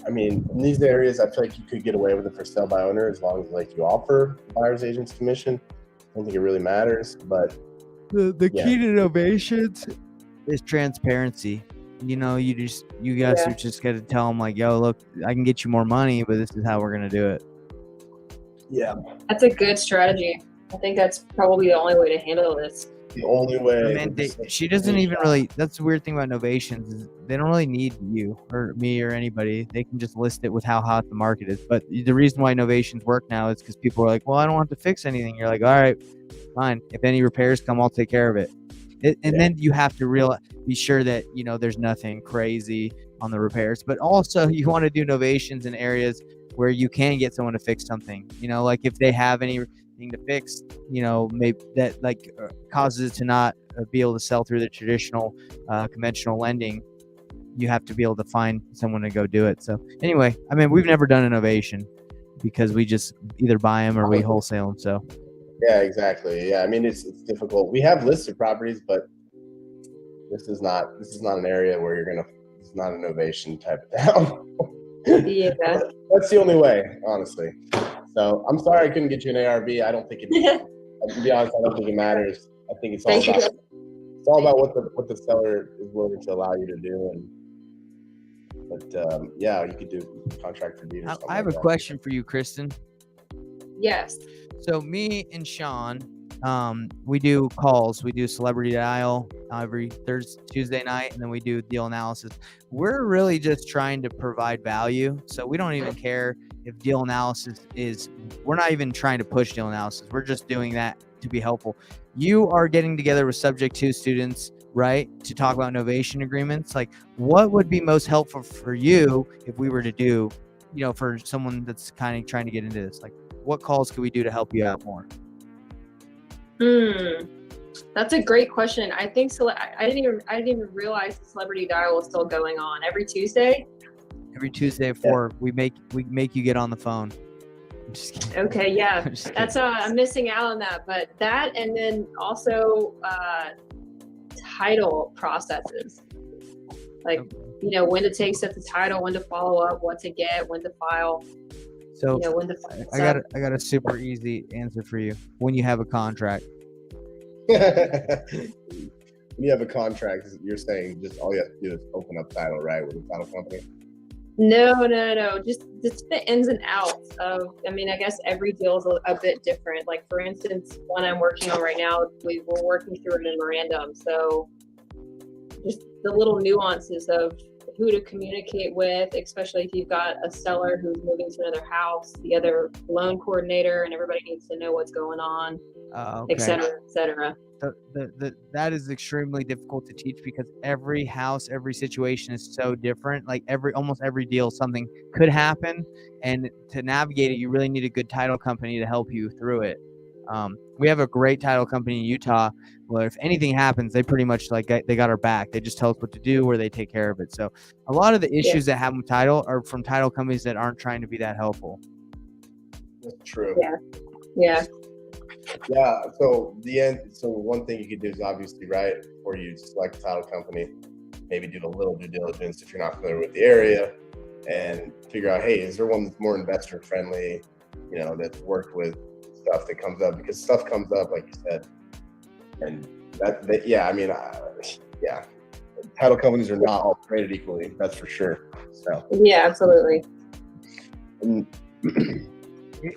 I mean, in these areas, I feel like you could get away with it for sale by owner as long as like you offer buyer's agent's commission. I don't think it really matters, but The key to innovations is transparency. You guys are just got to tell them like, yo, look, I can get you more money, but this is how we're gonna do it. yeah, That's a good strategy. I think that's probably the only way to handle this. the only way. I mean, she doesn't even really. That's the weird thing about novations is they don't really need you or me or anybody. They can just list it with how hot the market is. But the reason why novations work now is because people are like, well, I don't want to fix anything. You're like, all right, fine. If any repairs come, I'll take care of it. Then you have to be sure that there's nothing crazy on the repairs. But also, you want to do novations in areas where you can get someone to fix something. Like if they have anything to fix, maybe that causes it to not be able to sell through the traditional conventional lending. You have to be able to find someone to go do it. So anyway, I mean, we've never done innovation because we just either buy them or we wholesale them. So yeah, exactly. Yeah, I mean, it's difficult. We have listed properties, but this is not an area where it's not an innovation type of town. Yeah. That's the only way, honestly. So I'm sorry I couldn't get you an ARV. I don't think to be honest, I don't think it matters. I think it's all about what the seller is willing to allow you to do. But you could do contract for deed. I have a question for you, Kristen. Yes. So me and Sean, we do calls. We do Celebrity Dial every Tuesday night, and then we do deal analysis. We're really just trying to provide value. So we don't even care if deal analysis we're not even trying to push deal analysis. We're just doing that to be helpful. You are getting together with Subject 2 students right? To talk about novation agreements. Like, what would be most helpful for you if we were to do, for someone that's kind of trying to get into this? Like, what calls could we do to help you out more? That's a great question. I think so. I didn't even realize the Celebrity Dial was still going on every Tuesday. Every Tuesday at 4, we make you get on the phone. I'm just kidding. Okay, yeah, I'm just kidding. that's I'm missing out on that. But that, and then also title processes, like when to take set the title, when to follow up, what to get, when to file. So when to. I got a super easy answer for you. When you have a contract. When you have a contract, you're saying just all you have to do is open up title, right, with a title company? No. Just the ins and outs of. I guess every deal is a bit different. Like for instance, one I'm working on right now, we're working through a memorandum. So just the little nuances of who to communicate with, especially if you've got a seller who's moving to another house, the other loan coordinator, and everybody needs to know what's going on, Okay. et cetera, et cetera. That is extremely difficult to teach because every house, every situation is so different. Like almost every deal, something could happen, and to navigate it, you really need a good title company to help you through it. We have a great title company in Utah where if anything happens, they pretty much they got our back. They just tell us what to do, or they take care of it. So a lot of the issues that happen with title are from title companies that aren't trying to be that helpful. That's true. Yeah. So one thing you could do is obviously, right, before you select a title company, maybe do a little due diligence if you're not familiar with the area, and figure out, hey, is there one that's more investor friendly, that's worked with stuff that comes up, because stuff comes up, like you said, and title companies are not all created equally, that's for sure. So Yeah, absolutely.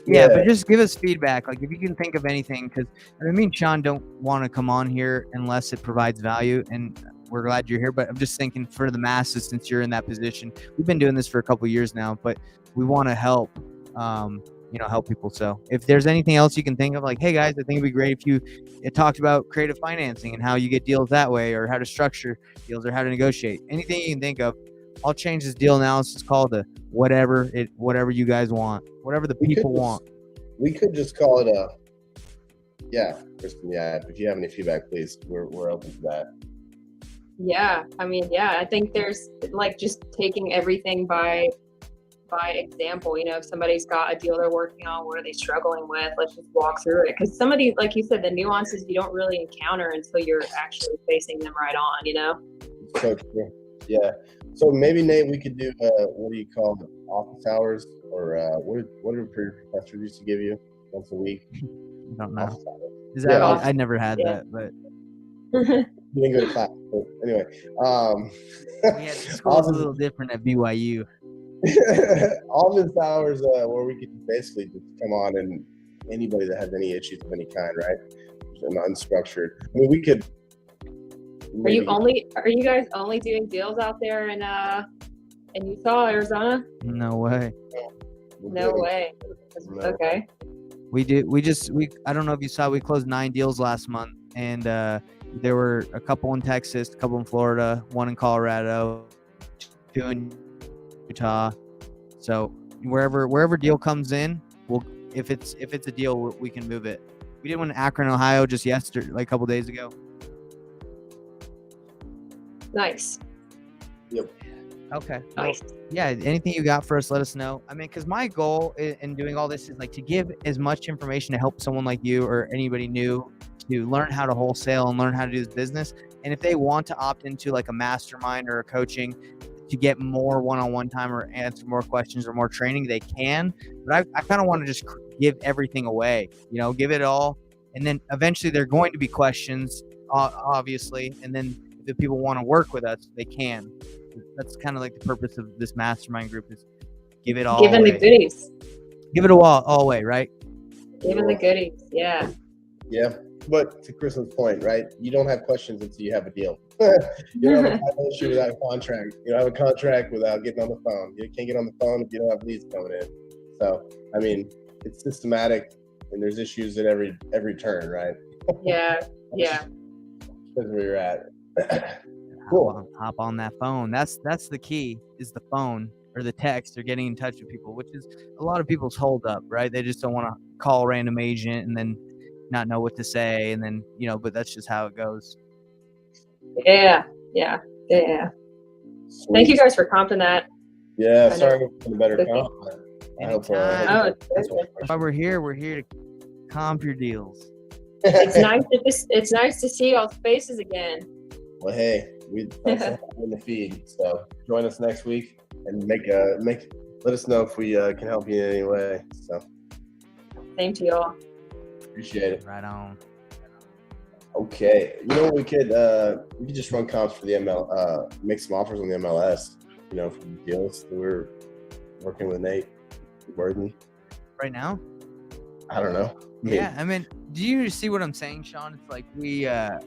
Yeah, but just give us feedback. Like if you can think of anything, because me and Sean don't want to come on here unless it provides value, and we're glad you're here. But I'm just thinking for the masses, since you're in that position, we've been doing this for a couple of years now, but we want to help, help people. So if there's anything else you can think of, like, hey guys, I think it'd be great if you talked about creative financing and how you get deals that way, or how to structure deals, or how to negotiate. Anything you can think of. I'll change this deal analysis call to whatever you guys want, whatever the people want. We could just call it Kristen, if you have any feedback, please, we're open to that. I think there's like just taking everything by example. If somebody's got a deal they're working on, what are they struggling with? Let's just walk through it. Because some of these, like you said, the nuances you don't really encounter until you're actually facing them right on, So true. Yeah. So maybe, Nate, we could do what do you call it, office hours, or what did your professor used to give you once a week? I don't know. Is that I never had that, but you didn't go to class. But anyway, we had school's a little different at BYU. Office hours where we could basically just come on, and anybody that has any issues of any kind, right? And unstructured. We could. Are you guys only doing deals out there in Utah, Arizona? No way. No way. Okay. I don't know if you saw, we closed 9 deals last month, and there were a couple in Texas, a couple in Florida, 1 in Colorado, 2 in Utah. So wherever deal comes in, if it's a deal, we can move it. We did one in Akron, Ohio just yesterday, like a couple days ago. Nice. Yep. Okay. Nice. Well, yeah. Anything you got for us, let us know. Because my goal in doing all this is like to give as much information to help someone like you or anybody new to learn how to wholesale and learn how to do this business. And if they want to opt into like a mastermind or a coaching to get more one-on-one time or answer more questions or more training, they can. But I kind of want to just give everything away, give it all. And then eventually there are going to be questions, obviously. And then if people want to work with us, they can. That's kind of like the purpose of this mastermind group, is give it all away. The goodies. Give it all away, right? Giving the goodies, yeah. Yeah, but to Kristen's point, right? You don't have questions until you have a deal. You don't have an issue without a contract. You don't have a contract without getting on the phone. You can't get on the phone if you don't have leads coming in. So, it's systematic, and there's issues at every turn, right? Yeah. That's where you're at. Cool. Hop on that phone. That's the key, is the phone or the text or getting in touch with people, which is a lot of people's hold up, right? They just don't want to call a random agent and then not know what to say, and then but that's just how it goes. Yeah. Thank you guys for comping that. Yeah, I sorry know. for the better Good comp. I hope, Anytime. Oh, it's that's good. what- While we're here to comp your deals. It's nice to see y'all's faces again. Well, hey, that's in the feed. So join us next week and let us know if we can help you in any way. So Same to y'all. appreciate it. Right on. Okay, we could just run comps for the make some offers on the MLS. For the deals that we're working with Nate Worthen. Right now? I don't know. Yeah, I mean, do you see what I'm saying, Sean? It's like we Yes,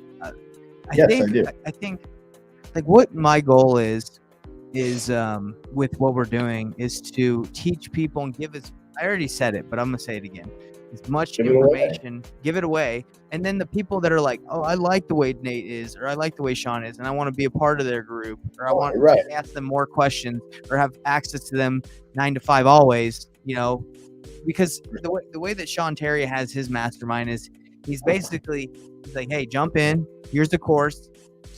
I do. I think like what my goal is with what we're doing is to teach people and give us, I already said it, but I'm gonna say it again. As much Give it away. information, give it away. And then the people that are like, oh, I like the way Nate is, or I like the way Sean is, and I want to be a part of their group, or I want Right. to ask them more questions or have access to them 9 to 5 always, because the way that Sean Terry has his mastermind is he's like, hey, jump in, here's the course,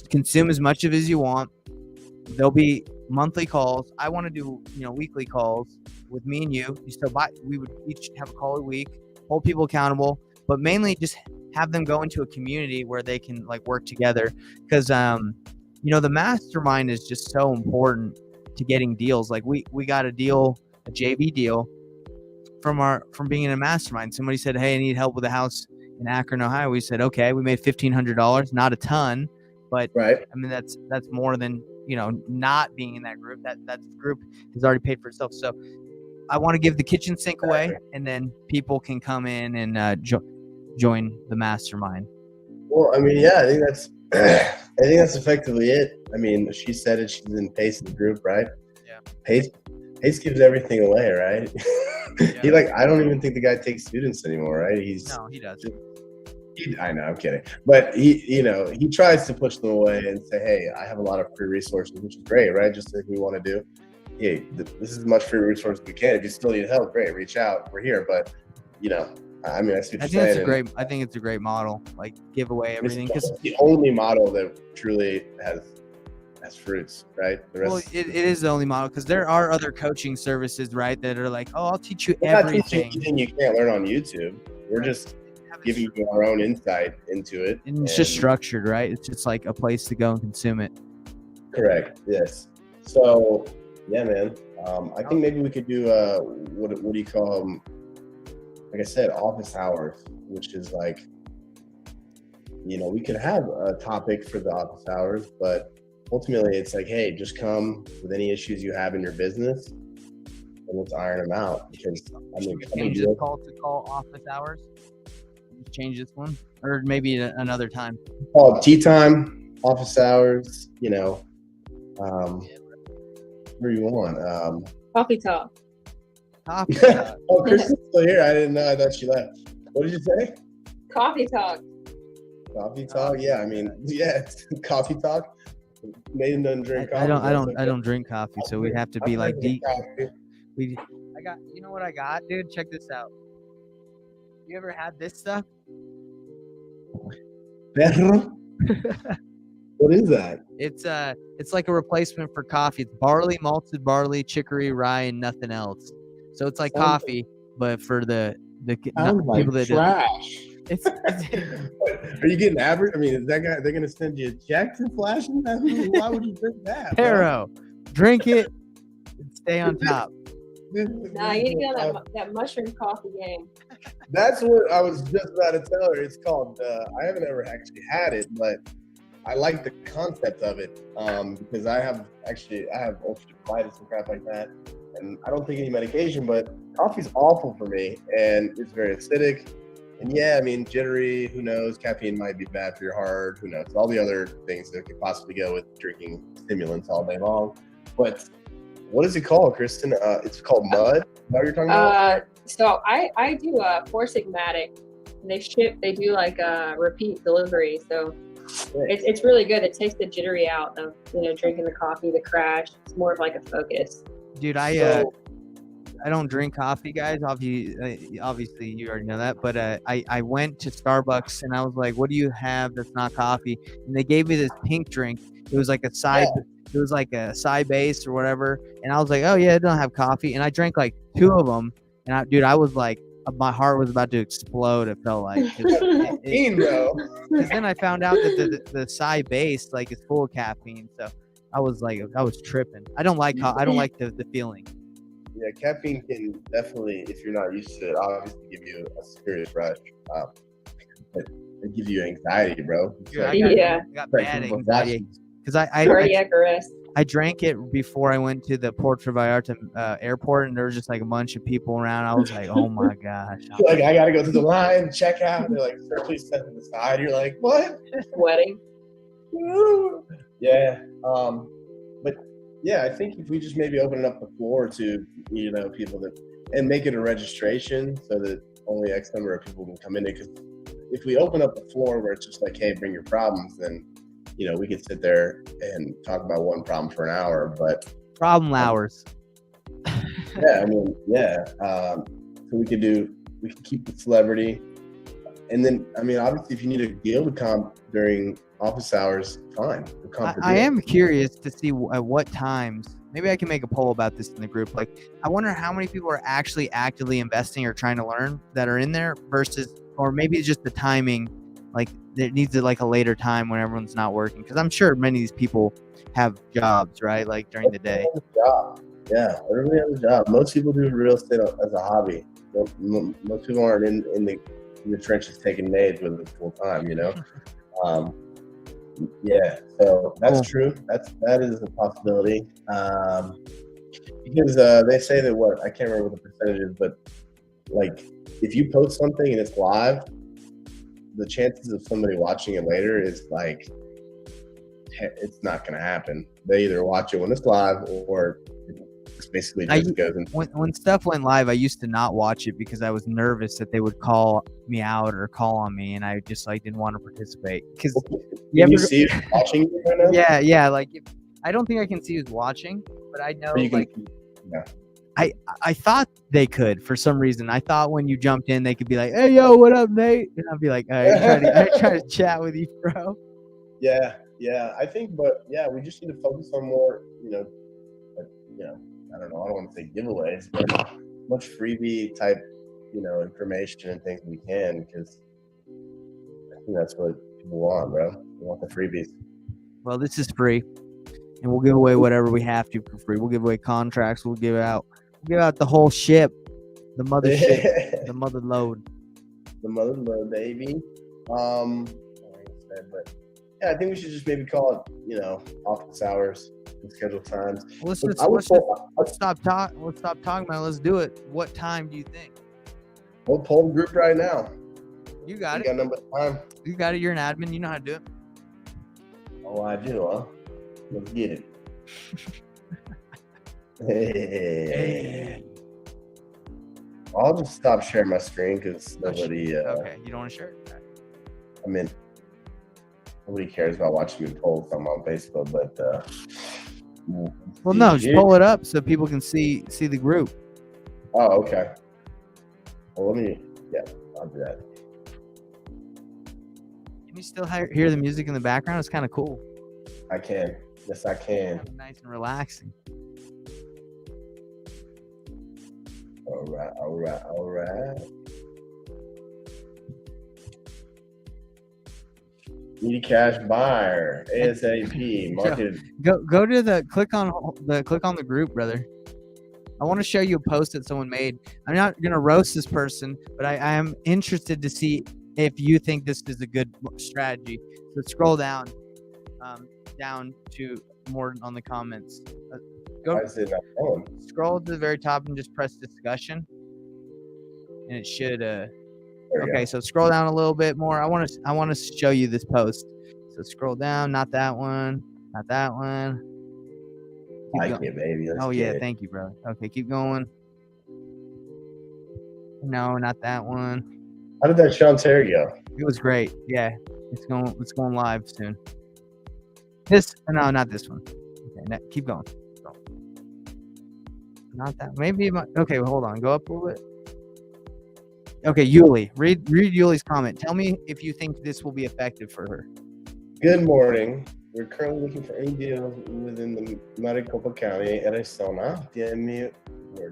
consume as much of it as you want. There'll be monthly calls. I want to do, weekly calls with me and you. We would each have a call a week, hold people accountable, but mainly just have them go into a community where they can like work together. Because, the mastermind is just so important to getting deals. Like we got a JV deal from being in a mastermind. Somebody said, hey, I need help with a house in Akron, Ohio. We said, okay, we made $1,500, not a ton, but Right. I mean, that's more than, not being in that group. That group has already paid for itself. So I want to give the kitchen sink away, and then people can come in and join the mastermind. Well, I mean, yeah, I think that's effectively it. I mean, she said it. She's in Pace's group, right? Yeah. Pace gives everything away, right? Yeah. I don't even think the guy takes students anymore, right? No, he does. I know, I'm kidding. But he tries to push them away and say, hey, I have a lot of free resources, which is great, right? Just like we want to do. Hey, this is as much free resources as we can. If you still need help, great, reach out. We're here. But, I mean, I see what you're saying. I think it's a great model. Like, give away everything. It's the only model that truly has fruits, right? The rest Well, it is the only model, because there are other coaching services, right, that are like, oh, I'll teach you we're not teaching everything. anything you can't learn on YouTube. We're just giving you our own insight into it. And it's just structured, right? It's just like a place to go and consume it. Correct. Yes. So, yeah, man. I think maybe we could do what do you call them? Like I said, office hours, which is like, we could have a topic for the office hours, but ultimately it's like, hey, just come with any issues you have in your business and let's iron them out. Because Change this call to call office hours. Just change this one, or maybe another time. call it tea time, office hours, where you want. Coffee talk. Coffee talk. Oh, Kristen's still here. I didn't know. I thought she left. What did you say? Coffee talk. Coffee talk? Yeah, I mean, yeah, coffee talk. Nathan doesn't drink coffee. I don't drink coffee, so we'd have to be like deep. coffee. You know what I got, dude? Check this out. You ever had this stuff? Perro? What is that? It's like a replacement for coffee. It's barley, malted barley, chicory, rye, and nothing else. So it's like Sounds coffee, but for the Sounds like people that trash. it's Are you getting average? I mean, is that guy? They're gonna send you a check for flashing that? Why would you drink that? bro? Pero. Drink it and stay on top. Nah, you need to get on that mushroom coffee game. That's what I was just about to tell her. It's called. I haven't ever actually had it, but I like the concept of it because I have ulcerative colitis and crap like that, and I don't take any medication. But coffee's awful for me, and it's very acidic. And yeah, I mean, jittery. Who knows? Caffeine might be bad for your heart. Who knows? All the other things that could possibly go with drinking stimulants all day long. But what is it called, Kristen? It's called Mud. Is that what you're talking about? So I do Four Sigmatic. They do like repeat delivery. So It's really good. It takes the jittery out of drinking the coffee, the crash. It's more of like a focus. Dude, So, I don't drink coffee, guys. Obviously, you already know that. But I went to Starbucks and I was like, "What do you have that's not coffee?" And they gave me this pink drink. It was like a side. It was like a side base or whatever. And I was like, "Oh yeah, it don't have coffee." And I drank like 2 of them. And I was like, my heart was about to explode. It felt like. caffeine, bro. Because then I found out that the side base like is full of caffeine. So I was tripping. I don't like the feeling. Yeah, caffeine can definitely, if you're not used to it, obviously give you a serious rush. It gives you anxiety, bro. It's Dude, like- Yeah. I got like bad people anxiety watching. because I Cardiac arrest. I drank it before I went to the Puerto Vallarta airport, and there was just like a bunch of people around. I was like, oh my gosh. Like, I gotta go through the line, check out. They're like, sir, please step to the side. You're like, what? Sweating. Yeah. But yeah, I think if we just maybe open up the floor to people and make it a registration so that only X number of people can come in, because if we open up the floor where it's just like, hey, bring your problems, then we could sit there and talk about one problem for an hour. But Problem hours. yeah, I mean, yeah. So we could keep the celebrity, and then I mean, obviously, if you need a deal to comp during office hours, fine. We'll comp for I deal. am curious to see at what times. Maybe I can make a poll about this in the group. Like, I wonder how many people are actually actively investing or trying to learn that are in there versus, or maybe it's just the timing. Like, it needs like a later time when everyone's not working. Because I'm sure many of these people have jobs, right? Like during the day. Job. Yeah, everybody has a job. Most people do real estate as a hobby. Most people aren't in the trenches taking nades with it full time. Yeah, so that's true. That is a possibility. Because they say that I can't remember what the percentage is, but like if you post something and it's live, the chances of somebody watching it later is like it's not going to happen. They either watch it when it's live or it's basically just goes in. When stuff went live, I used to not watch it because I was nervous that they would call me out or call on me, and I just didn't want to participate. Because you see it watching you right now? Yeah. Like I don't think I can see who's watching, but I know I thought they could for some reason. I thought when you jumped in, they could be like, "Hey, yo, what up, Nate?" And I'd be like, "I try to chat with you, bro." Yeah. I think, but yeah, we just need to focus on more, I don't know. I don't want to say giveaways, but much freebie type, information and things we can, because I think that's what people want, bro. They want the freebies. Well, this is free, and we'll give away whatever we have to for free. We'll give away contracts. We'll give out the whole ship, the mother ship, the mother load. The mother load, baby. But yeah, I think we should just maybe call it, office hours and schedule times. Let's stop talking. Let's stop talking about it. Let's do it. What time do you think? We'll poll the group right now. You got You it. got number time. You got it. You're an admin. You know how to do it. Oh, I do, huh? Let's get it. Hey. I'll just stop sharing my screen because nobody. Okay, you don't want to share it? I mean, nobody cares about watching me poll something on Facebook, but. Well, no, just pull it up so people can see the group. Oh, okay. Well, I'll do that. Can you still hear the music in the background? It's kind of cool. I can. Yes, I can. Nice and relaxing. All right. Need a cash buyer ASAP. Marketed. Go to click on the group, brother. I want to show you a post that someone made. I'm not gonna roast this person, but I am interested to see if you think this is a good strategy. So scroll down to more on the comments. Why is it not going? Scroll to the very top and just press discussion, and it should. There we Okay, so scroll down a little bit more. I want to show you this post. So scroll down, not that one. Keep like it, baby. Let's Oh get yeah, it. thank you, bro. Okay, keep going. No, not that one. How did that Sean Terry go? It was great. Yeah. It's going live soon. No, not this one. Okay, keep going. Go. Not that. Maybe. Okay, well, hold on. Go up a little bit. Okay, Yuli. Read Yuli's comment. Tell me if you think this will be effective for her. Good morning. We're currently looking for any deals within the Maricopa County, Arizona. Give me your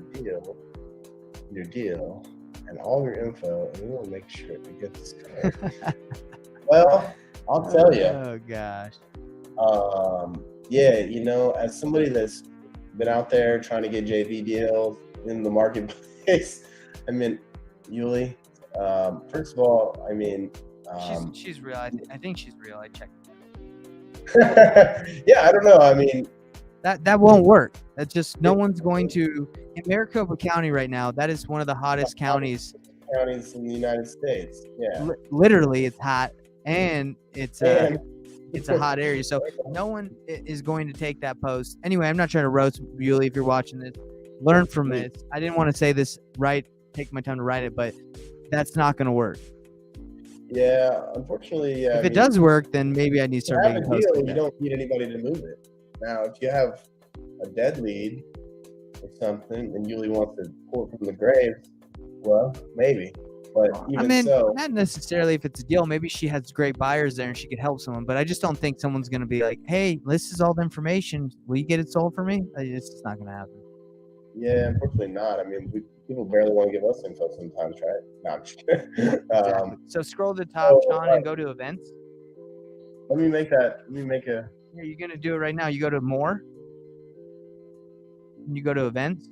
deal, and all your info, and we will make sure it gets correct. Well, I'll tell you. Oh gosh. Yeah, as somebody that's been out there trying to get JV deals in the marketplace, I mean, Yuli, first of all, I mean, she's real. I think she's real. I checked. yeah, I don't know. I mean, that won't work. That's just no one's going to in Maricopa County right now. That is one of the hottest counties in the United States. Yeah, literally, it's hot and it's a hot area. So no one is going to take that post. Anyway, I'm not trying to roast Yuli if you're watching this. Learn from this. I didn't want to say this right. Take my time to write it, but that's not going to work. Yeah, unfortunately, yeah. If it does work, then maybe I need to start making posts. You don't need anybody to move it. Now, if you have a dead lead or something, and Yuli wants to pull it from the grave, well, maybe. But even so, not necessarily if it's a deal. Maybe she has great buyers there and she could help someone. But I just don't think someone's going to be like, "Hey, this is all the information. Will you get it sold for me?" It's just not going to happen. Yeah, unfortunately not. I mean, people barely want to give us info sometimes, right? No, I'm just kidding. Exactly. So scroll to the top, Sean, and go to events. Let me make a. Here, you're going to do it right now. You go to more. And you go to events.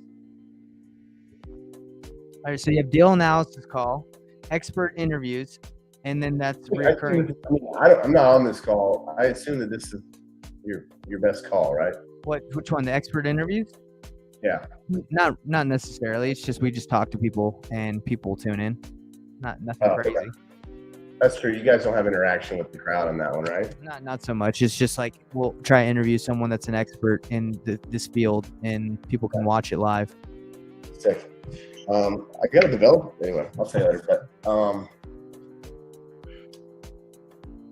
All right, so you have deal analysis call, expert interviews, and then that's recurring. I'm not on this call. I assume that this is your best call, right? Which one? The expert interviews? Yeah. Not necessarily. It's just we just talk to people and people tune in. Nothing crazy. Okay. That's true. You guys don't have interaction with the crowd on that one, right? Not so much. It's just like we'll try to interview someone that's an expert in this field, and people can watch it live. Sick. I gotta develop anyway. I'll say later. But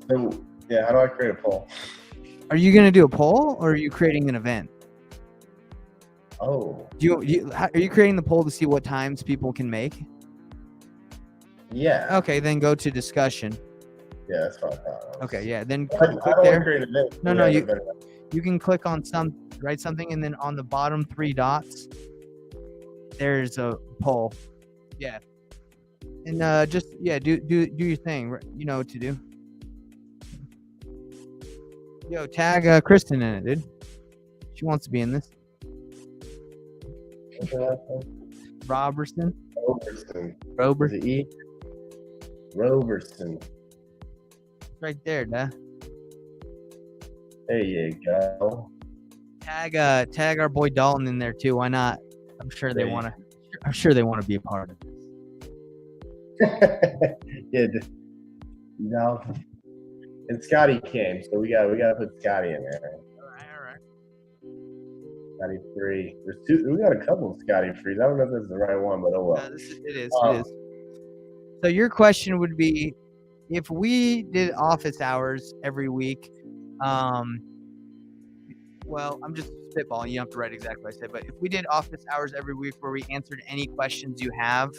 so yeah, how do I create a poll? Are you gonna do a poll, or are you creating an event? Oh. Are you creating the poll to see what times people can make? Yeah. Okay, then go to discussion. Yeah, that's what I thought. Okay, yeah. Then I click don't there. create an event. No, you can click on write something, and then on the bottom 3 dots, there's a poll. Yeah. And just do your thing. You know what to do. Yo, tag Kristen in it, dude. She wants to be in this. Robertson. Is it E? Robertson. Right there, duh. There you go. Tag our boy Dalton in there too. Why not? I'm sure they want to be a part of this. Yeah. No. And Scotty came, so we gotta put Scotty in there. All right. Scotty 3. There's 2. We got a couple of Scotty 3s. I don't know if this is the right one, but oh well. It is. So your question would be, if we did office hours every week, well, I'm just spitballing. You don't have to write exactly what I said, but if we did office hours every week where we answered any questions you have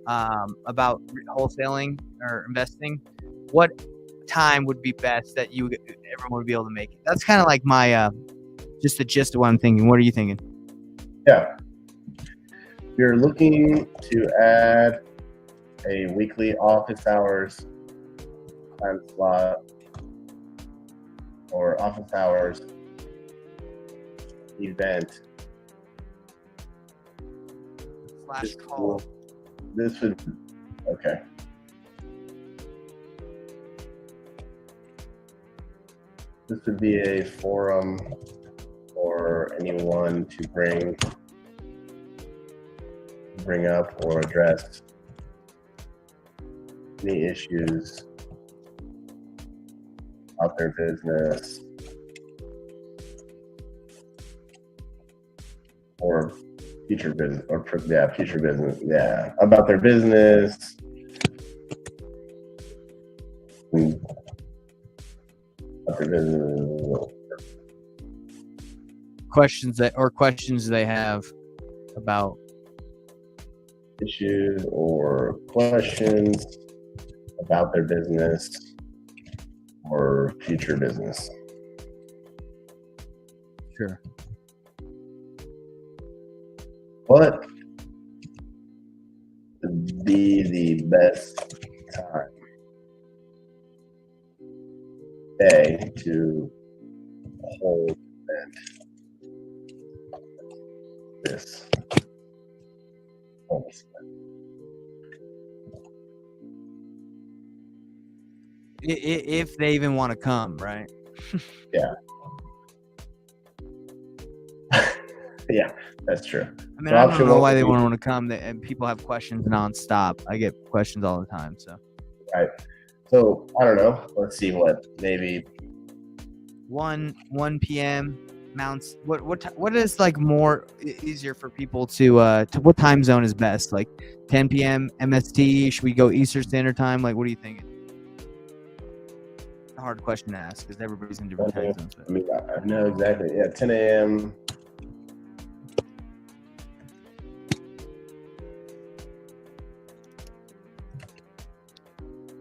about wholesaling or investing, what time would be best that everyone would be able to make it? That's kind of like my just the gist of what I'm thinking. What are you thinking? Yeah. You're looking to add a weekly office hours time slot or office hours event. Slash call. This would, okay. This would be a forum for anyone to bring up or address any issues about their business or future business about their business, and questions they have about issues or questions about their business or future business. Sure. What would be the best day to hold this? If they even want to come, right? Yeah. Yeah, that's true. I mean, I don't know why they wouldn't want to come. And people have questions nonstop. I get questions all the time. So, right. So I don't know. Let's see what maybe 1 p.m. Mounts. What is like more easier for people to what time zone is best? Like 10 p.m. MST. Should we go Eastern Standard Time? Like, what are you thinking? A hard question to ask because everybody's in different time zones. I mean, I know exactly. Yeah, 10 a.m.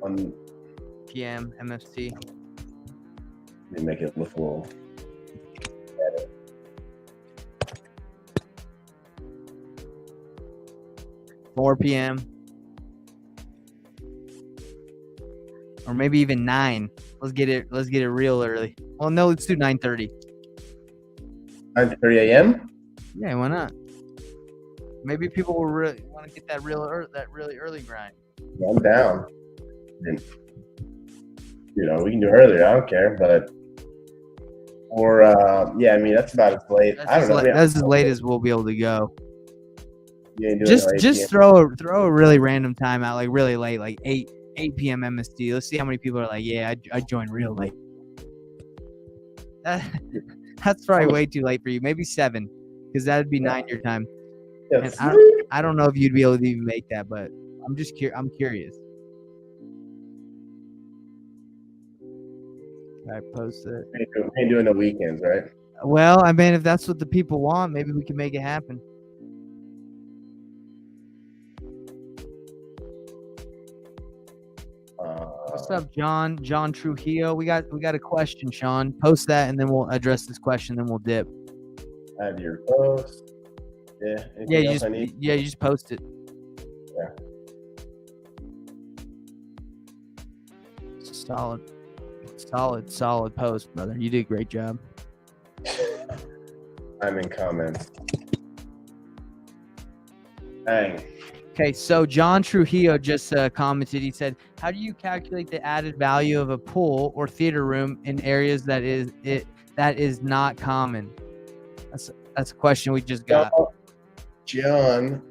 on p.m. MST. Let me make it look a little better. Four p.m. or maybe even 9. Let's get it real early. Well, no, let's do 9:30. 9:30 a.m. Yeah, why not? Maybe people will really want to get that really early grind. I'm down. And, we can do earlier. I don't care, but yeah, I mean that's about as late. I don't know. That's as late as we'll be able to go. Yeah, Just throw a really random time out, like really late, like 8 p.m. MST. Let's see how many people are like, yeah, I joined real late. That's probably way too late for you. Maybe 7, because that'd be 9 your time. Yes. And I don't know if you'd be able to even make that, but I'm curious. I post it. We ain't doing the weekends, right? Well, I mean, if that's what the people want, maybe we can make it happen. What's up, John? John Trujillo. We got a question, Sean. Post that, and then we'll address this question. Then we'll dip. I have your post. Yeah. You just post it. Yeah. Solid post, brother. You did a great job. I'm in comments. Dang. Okay, so John Trujillo just commented. He said, "How do you calculate the added value of a pool or theater room in areas that is not common?" That's a question we just got. John,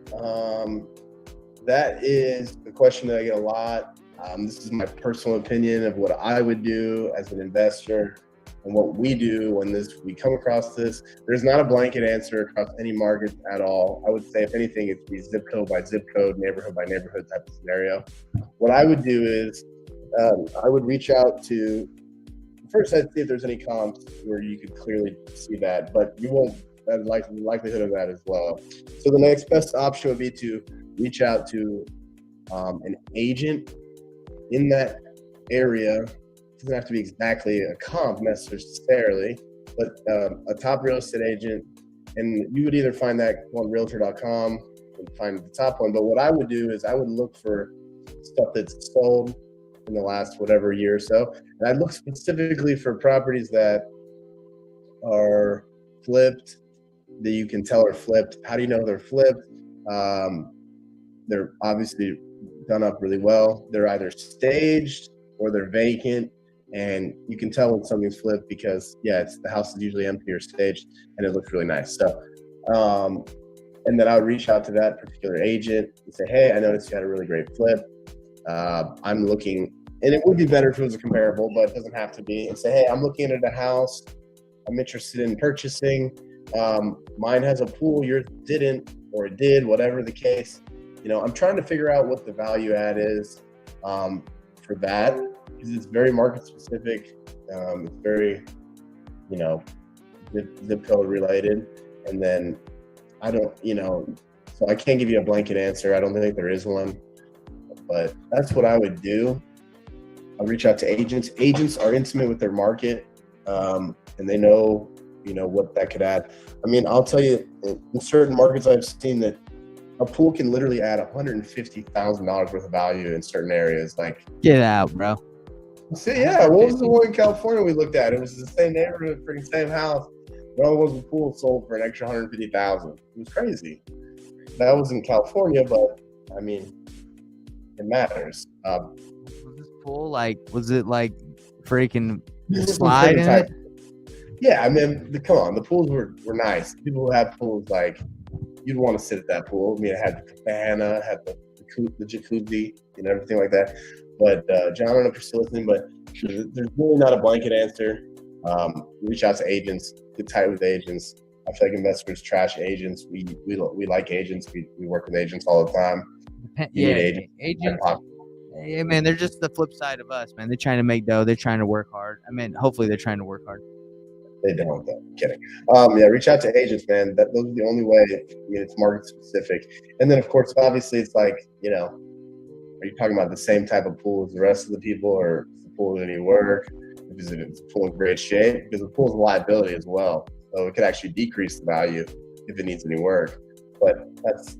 that is the question that I get a lot. This is my personal opinion of what I would do as an investor and what we do when we come across this. There's not a blanket answer across any market at all. I would say, if anything, it'd be zip code by zip code, neighborhood by neighborhood type of scenario. What I would do is I would reach out to, first I'd see if there's any comps where you could clearly see that, but you won't have likelihood of that as well. So the next best option would be to reach out to an agent in that area. It doesn't have to be exactly a comp necessarily, but a top real estate agent. And you would either find that on realtor.com and find the top one. But what I would do is I would look for stuff that's sold in the last whatever year or so. And I'd look specifically for properties that are flipped, that you can tell are flipped. How do you know they're flipped? They're obviously done up really well. They're either staged or they're vacant, and you can tell when something's flipped because the house is usually empty or staged and it looks really nice. So and then I would reach out to that particular agent and say, hey, I noticed you had a really great flip. I'm looking, and it would be better if it was a comparable, but it doesn't have to be, and say, hey, I'm looking at a house I'm interested in purchasing. Mine has a pool, yours didn't, or it did, whatever the case. I'm trying to figure out what the value add is for that. because it's very market specific. It's very, zip code related. And then I don't, so I can't give you a blanket answer. I don't think there is one, but that's what I would do. I'll reach out to agents. Agents are intimate with their market, and they know, what that could add. I mean, I'll tell you, in certain markets I've seen that a pool can literally add $150,000 worth of value in certain areas. Like, Get out, bro. see, yeah, what was the one in California we looked at? It was the same neighborhood, freaking same house. One was a pool sold for an extra $150,000. It was crazy. That was in California, but I mean, it matters. Was this pool was it like freaking This is slide in type- it? Yeah, I mean, come on, the pools were nice. People who had pools, like, you'd want to sit at that pool. I mean, it had the cabana, had the jacuzzi, everything like that. But John, I don't know if you're still listening, but there's really not a blanket answer. Reach out to agents, get tight with agents. I feel like investors trash agents. We like agents. We work with agents all the time. You need agents. Yeah, man, they're just the flip side of us, man. They're trying to make dough. They're trying to work hard. I mean, hopefully they're trying to work hard. They don't, though. Kidding. Yeah, reach out to agents, man. Those are the only way. I mean, it's market specific. And then, of course, obviously, it's like, are you talking about the same type of pool as the rest of the people, or is the pool that need work? Is it a pool in great shape? Because the pool's a liability as well. So it could actually decrease the value if it needs any work. But that's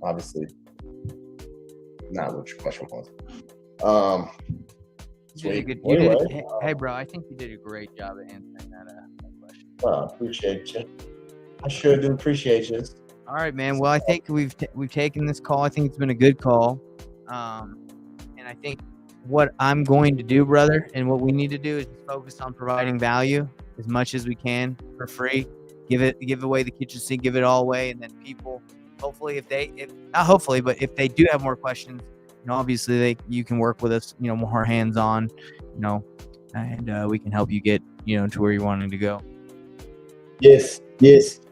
obviously not what your question was. Hey, bro, I think you did a great job at answering that question. Appreciate you. I sure do appreciate you. All right, man. Well, I think we've taken this call. I think it's been a good call. And I think what I'm going to do, brother, and what we need to do is focus on providing value as much as we can for free. Give away the kitchen sink, give it all away, and then people, hopefully, if they do have more questions, obviously you can work with us, more hands-on, and we can help you get, to where you're wanting to go. Yes.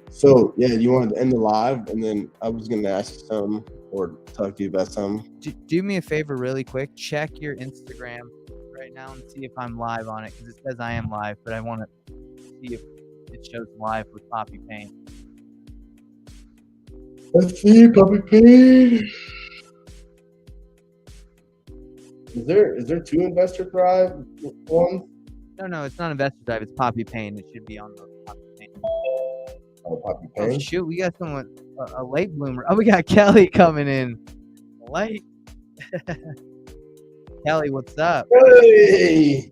So, yeah, you wanted to end the live, and then I was going to ask you something or talk to you about something. Do me a favor really quick. Check your Instagram right now and see if I'm live on it, because it says I am live, but I want to see if it shows live with Poppy Payne. Let's see, Poppy Payne. Is there two Investor Thrive ones? No, it's not Investor Dive. It's Poppy Payne. It should be on the Poppy Payne. Oh, Poppy Oh, Payne. shoot. We got someone, a late bloomer. Oh, we got Kelly coming in. Late. Kelly, what's up? Hey!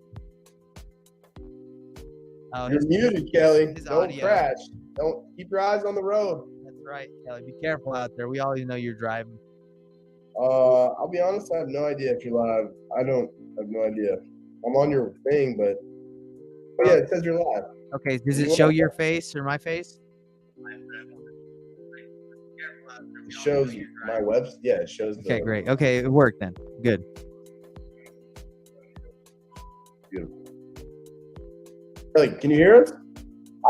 Oh, You're muted, Kelly. his Don't audio. crash. Don't keep your eyes on the road. That's right, Kelly. Be careful out there. We always know you're driving. I'll be honest, I have no idea if you're live. I have no idea. I'm on your thing, but yeah, it says you're live. Okay, does it show your face or my face? It shows my web. Yeah, it shows. Okay, great. Okay, it worked then. Good. Beautiful. Kelly, can you hear us?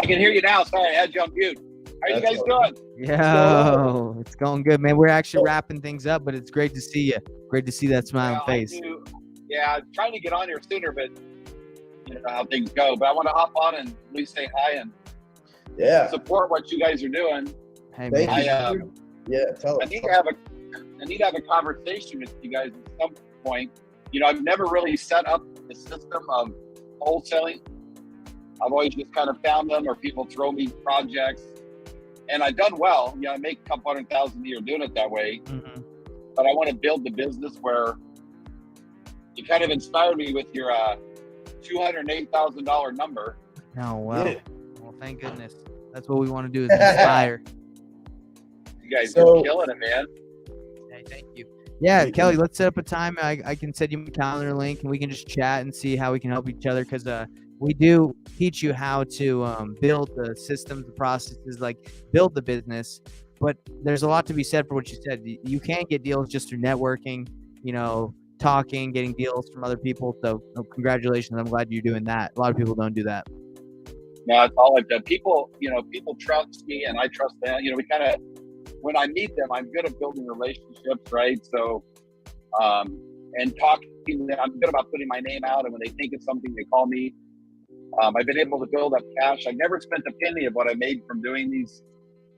I can hear you now. Sorry, I had you on mute. How you guys doing? Yo, it's going good, man. We're actually wrapping things up, but it's great to see you. Great to see that smiling face. I'm trying to get on here sooner, but you know how things go. But I want to hop on and at least say hi and support what you guys are doing. Hey, Thank man. you. Yeah, tell us. I need to have a conversation with you guys at some point. You know, I've never really set up the system of wholesaling. I've always just kind of found them, or people throw me projects, and I've done well. You know, I make a couple $100,000 a year doing it that way. Mm-hmm. But I want to build the business where you kind of inspired me with your $208,000 number. Oh, well. Yeah. Well, thank goodness. That's what we want to do, is inspire. You guys are killing it, man. Hey, thank you. Yeah, Kelly, let's set up a time. I can send you my calendar link, and we can just chat and see how we can help each other, because we do teach you how to build the systems, the processes, like build the business. But there's a lot to be said for what you said. You can't get deals just through networking, you know, talking, getting deals from other people. So congratulations. I'm glad you're doing that. A lot of people don't do that. No, it's all I've done. People trust me and I trust them. You know, we kind of, when I meet them, I'm good at building relationships, right? So, and talking I'm good about putting my name out, and when they think it's something, they call me. I've been able to build up cash. I've never spent a penny of what I made from doing these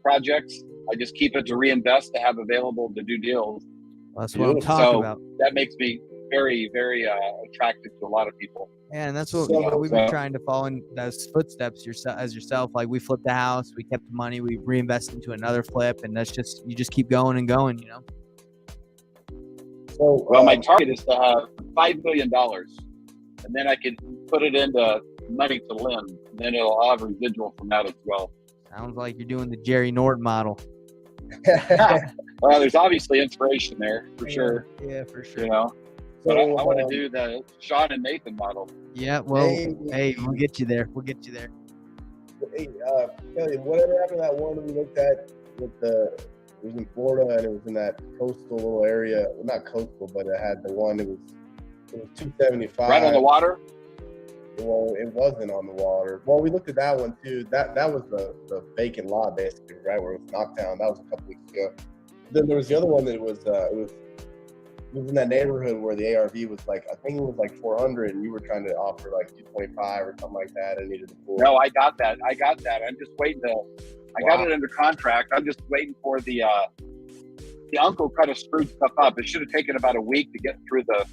projects. I just keep it to reinvest, to have available to do deals. That's what I'm talking about. That makes me very, very attractive to a lot of people. Yeah, and that's what So- we've been trying to follow in those footsteps yourself. Like we flipped a house, we kept the money, we reinvested into another flip, and that's just you just keep going and going, you know. So, Well, my target is to have $5 million, and then I can put it into money to lend, and then it'll have residual from that as well. Sounds like you're doing the Jerry Norton model. Well, there's obviously inspiration there for sure, Yeah, for sure. you know. But I want to do the Sean and Nathan model. Yeah, well, Hey. hey, we'll get you there. We'll get you there. Hey, Kelly, whatever happened to that one we looked at with it was in Florida and it was in that coastal little area. Well, not coastal, but it had the one. It was 275. Right on the water. Well, it wasn't on the water. Well, we looked at that one too. That was the vacant lot basically, right, where it was knocked down. That was a couple weeks ago. Then there was the other one that was in that neighborhood where the ARV was like, I think it was like 400, and you were trying to offer like 225 or something like that, and needed the full. No, I got that. I'm just waiting to. I got it under contract. I'm just waiting for the uncle kind of screwed stuff up. It should have taken about a week to get through the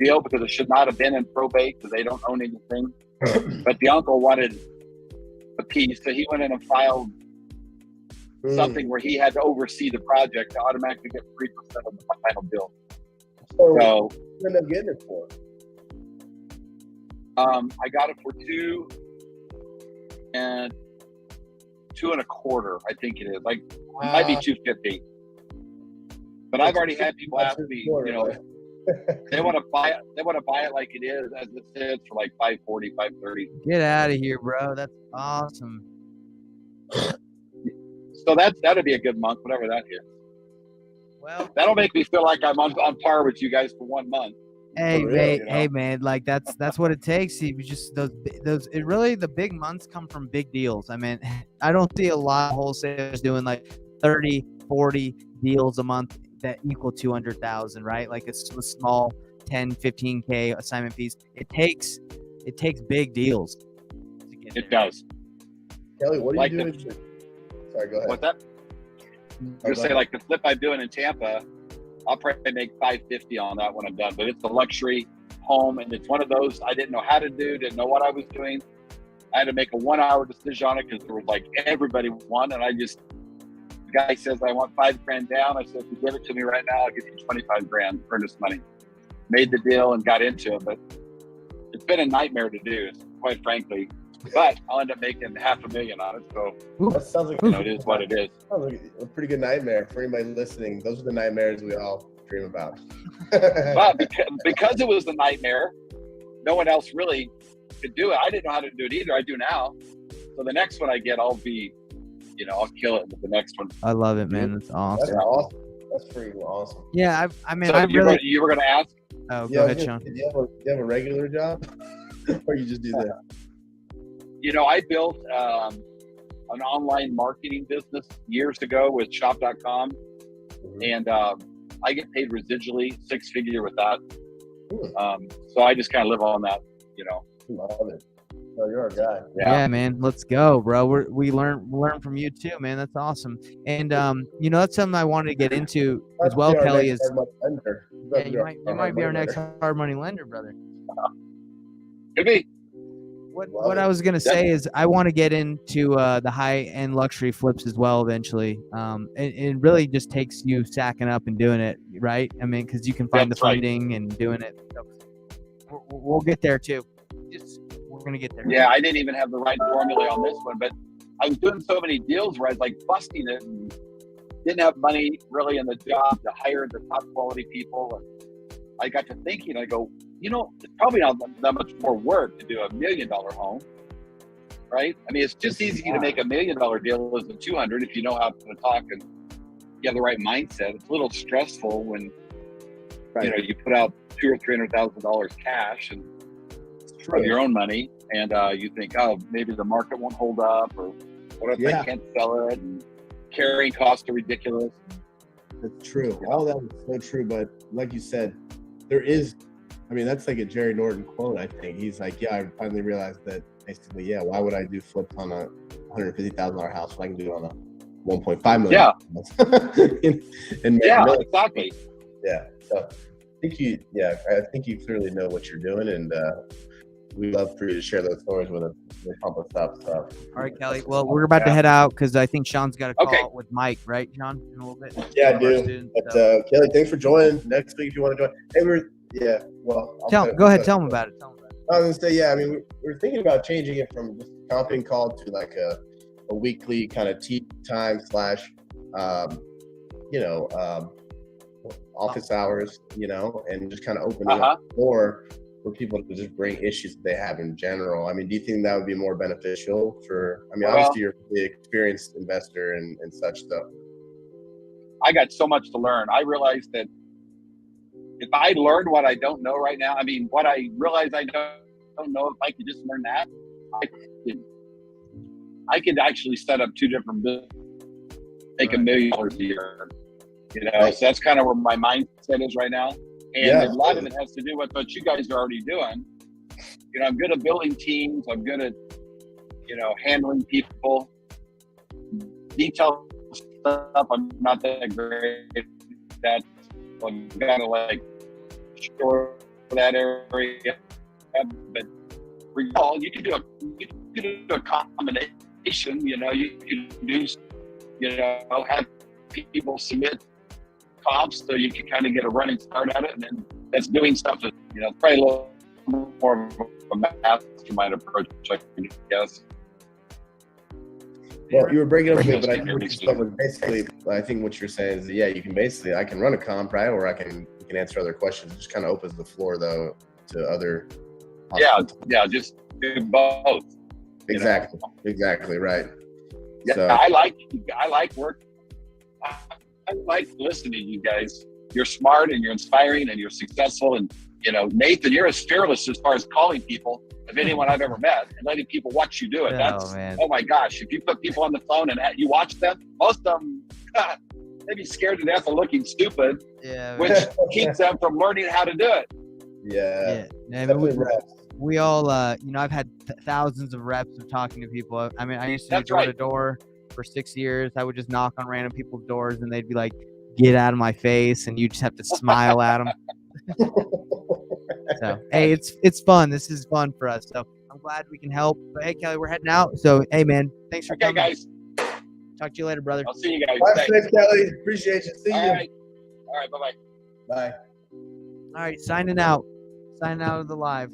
deal because it should not have been in probate because they don't own anything. But the uncle wanted a piece, so he went in and filed something where he had to oversee the project to automatically get 3% of the final bill. So, So you ended up getting it for? I got it for 2 and 2.25. I think it is. Like it might be 250. But I've already had people ask me, you know, they want to buy it. They want to buy it like it is, as it says, for like 540, 530. Get out of here, bro. That's awesome. So that'd be a good month, whatever that is. Well, That'll make me feel like I'm on par with you guys for 1 month. hey, real, hey, you know? hey, man. Like that's what it takes. You just those. It really the big months come from big deals. I mean, I don't see a lot of wholesalers doing like 30, 40 deals a month that equal 200,000, right? Like a small 10, 15K assignment fees. It takes big deals to get It there. does. Kelly, what are Like you doing? Sorry, go ahead. What's that? Oh, Just go say ahead. like the flip I'm doing in Tampa, I'll probably make 550 on that when I'm done. But it's a luxury home, and it's one of those I didn't know how to do, didn't know what I was doing. I had to make a 1-hour decision on it because there was like everybody won, and the guy says I want $5,000 down. I said, if you give it to me right now, I'll give you 25 grand earnest money. Made the deal and got into it, but it's been a nightmare to do, quite frankly. But I'll end up making $500,000 on it, so That sounds like, it is what it is. sounds like a pretty good nightmare for anybody listening. Those are the nightmares we all dream about. But because it was the nightmare, no one else really could do it. I didn't know how to do it either. I do now. So the next one I get, I'll kill it with the next one. I love it, man. That's That's awesome. awesome. That's pretty awesome. Yeah, I mean, So I really. you were going to ask? Oh, Yeah, go ahead, Sean. Do you have a regular job, or you just do that? I built an online marketing business years ago with shop.com, and I get paid residually 6-figure with that. So I just kind of live on that, Love it. Oh, you're our guy. Yeah, man, let's go, bro. We learn from you too, man. That's awesome. And that's something I wanted to get into as well, Kelly. Is yeah, you might be our next hard money lender, brother. Could be. What I was gonna say is I want to get into the high end luxury flips as well eventually. It really just takes you sacking up and doing it, right? I mean, because you can find That's the right. funding and doing it. So we'll get there too. We're gonna get there. Yeah, I didn't even have the right formula on this one, but I was doing so many deals where I was like busting it and didn't have money really in the job to hire the top quality people. And I got to thinking, I go, it's probably not that much more work to do $1 million home, right? I mean, it's just easy to make $1 million deal as a 200 if you know how to talk and you have the right mindset. It's a little stressful when you put out $200,000 or $300,000 cash and of your own money, and you think, oh, maybe the market won't hold up, or what if I can't sell it? And carrying costs are ridiculous. That's true. All that was so true. But like you said, there is, I mean, that's like a Jerry Norton quote, I think. He's like, yeah, I finally realized that basically, yeah, why would I do flips on a $150,000 house when I can do it on a $1.5 million? and make Yeah, millions? exactly. Yeah. So I think you clearly know what you're doing, and we love for you to share those stories with us. They pump us up. So. All right, Kelly. Well, we're about to head out because I think Sean's got a call Okay. with Mike, right, Sean? In a little bit. Yeah, I One of our do. students, But so- Kelly, thanks for joining. Next week, if you want to join, hey, Go ahead. Tell him about it. I was gonna say, yeah. I mean, we're thinking about changing it from just a comping call to like a weekly kind of tea time / office hours, and just kind of opening up the door for people to just bring issues that they have in general. I mean, do you think that would be more beneficial for? I mean, Well, obviously you're the experienced investor and such stuff. I got so much to learn. I realized that if I learned what I don't know right now, I mean, what I realize I don't know, if I could just learn that, I could actually set up 2 different businesses, make $1 million a year. Right. So that's kind of where my mindset is right now. And Yeah, a lot of it has to do with what you guys are already doing. I'm good at building teams. I'm good at, handling people. Detail stuff, I'm not that great at that. I'm kind of like sure that area. But you can do a combination. You can do, have people submit comps so you can kind of get a running start at it, and then that's doing stuff that probably a little more of a mastermind approach, I guess. Well, you were breaking up a bit, but I think what you said was basically, I think what you're saying is, yeah, I can run a comp, right? Or you can answer other questions. It just kind of opens the floor, though, to other. Yeah, just do both. Exactly, right. Yeah, So, I like work. I like listening to you guys. You're smart and you're inspiring and you're successful. And, Nathan, you're as fearless as far as calling people of anyone I've ever met and letting people watch you do it. Man. Oh my gosh. If you put people on the phone and you watch them, most of them, they'd be scared to death of looking stupid, Yeah. which keeps them from learning how to do it. yeah. I mean, Definitely reps. we all, I've had thousands of reps of talking to people. I mean, I used to do That's door to right. door for 6 years. I would just knock on random people's doors and they'd be like, "Get out of my face," and you just have to smile at them. So, hey, it's fun. This is fun for us. So I'm glad we can help. But hey, Kelly, we're heading out. So hey, man, thanks for Okay, coming. guys. Talk to you later, brother. I'll see you guys. Bye, Thanks. Kelly. Appreciate you. See you. All right. Bye-bye. Bye. All right, signing out of the live.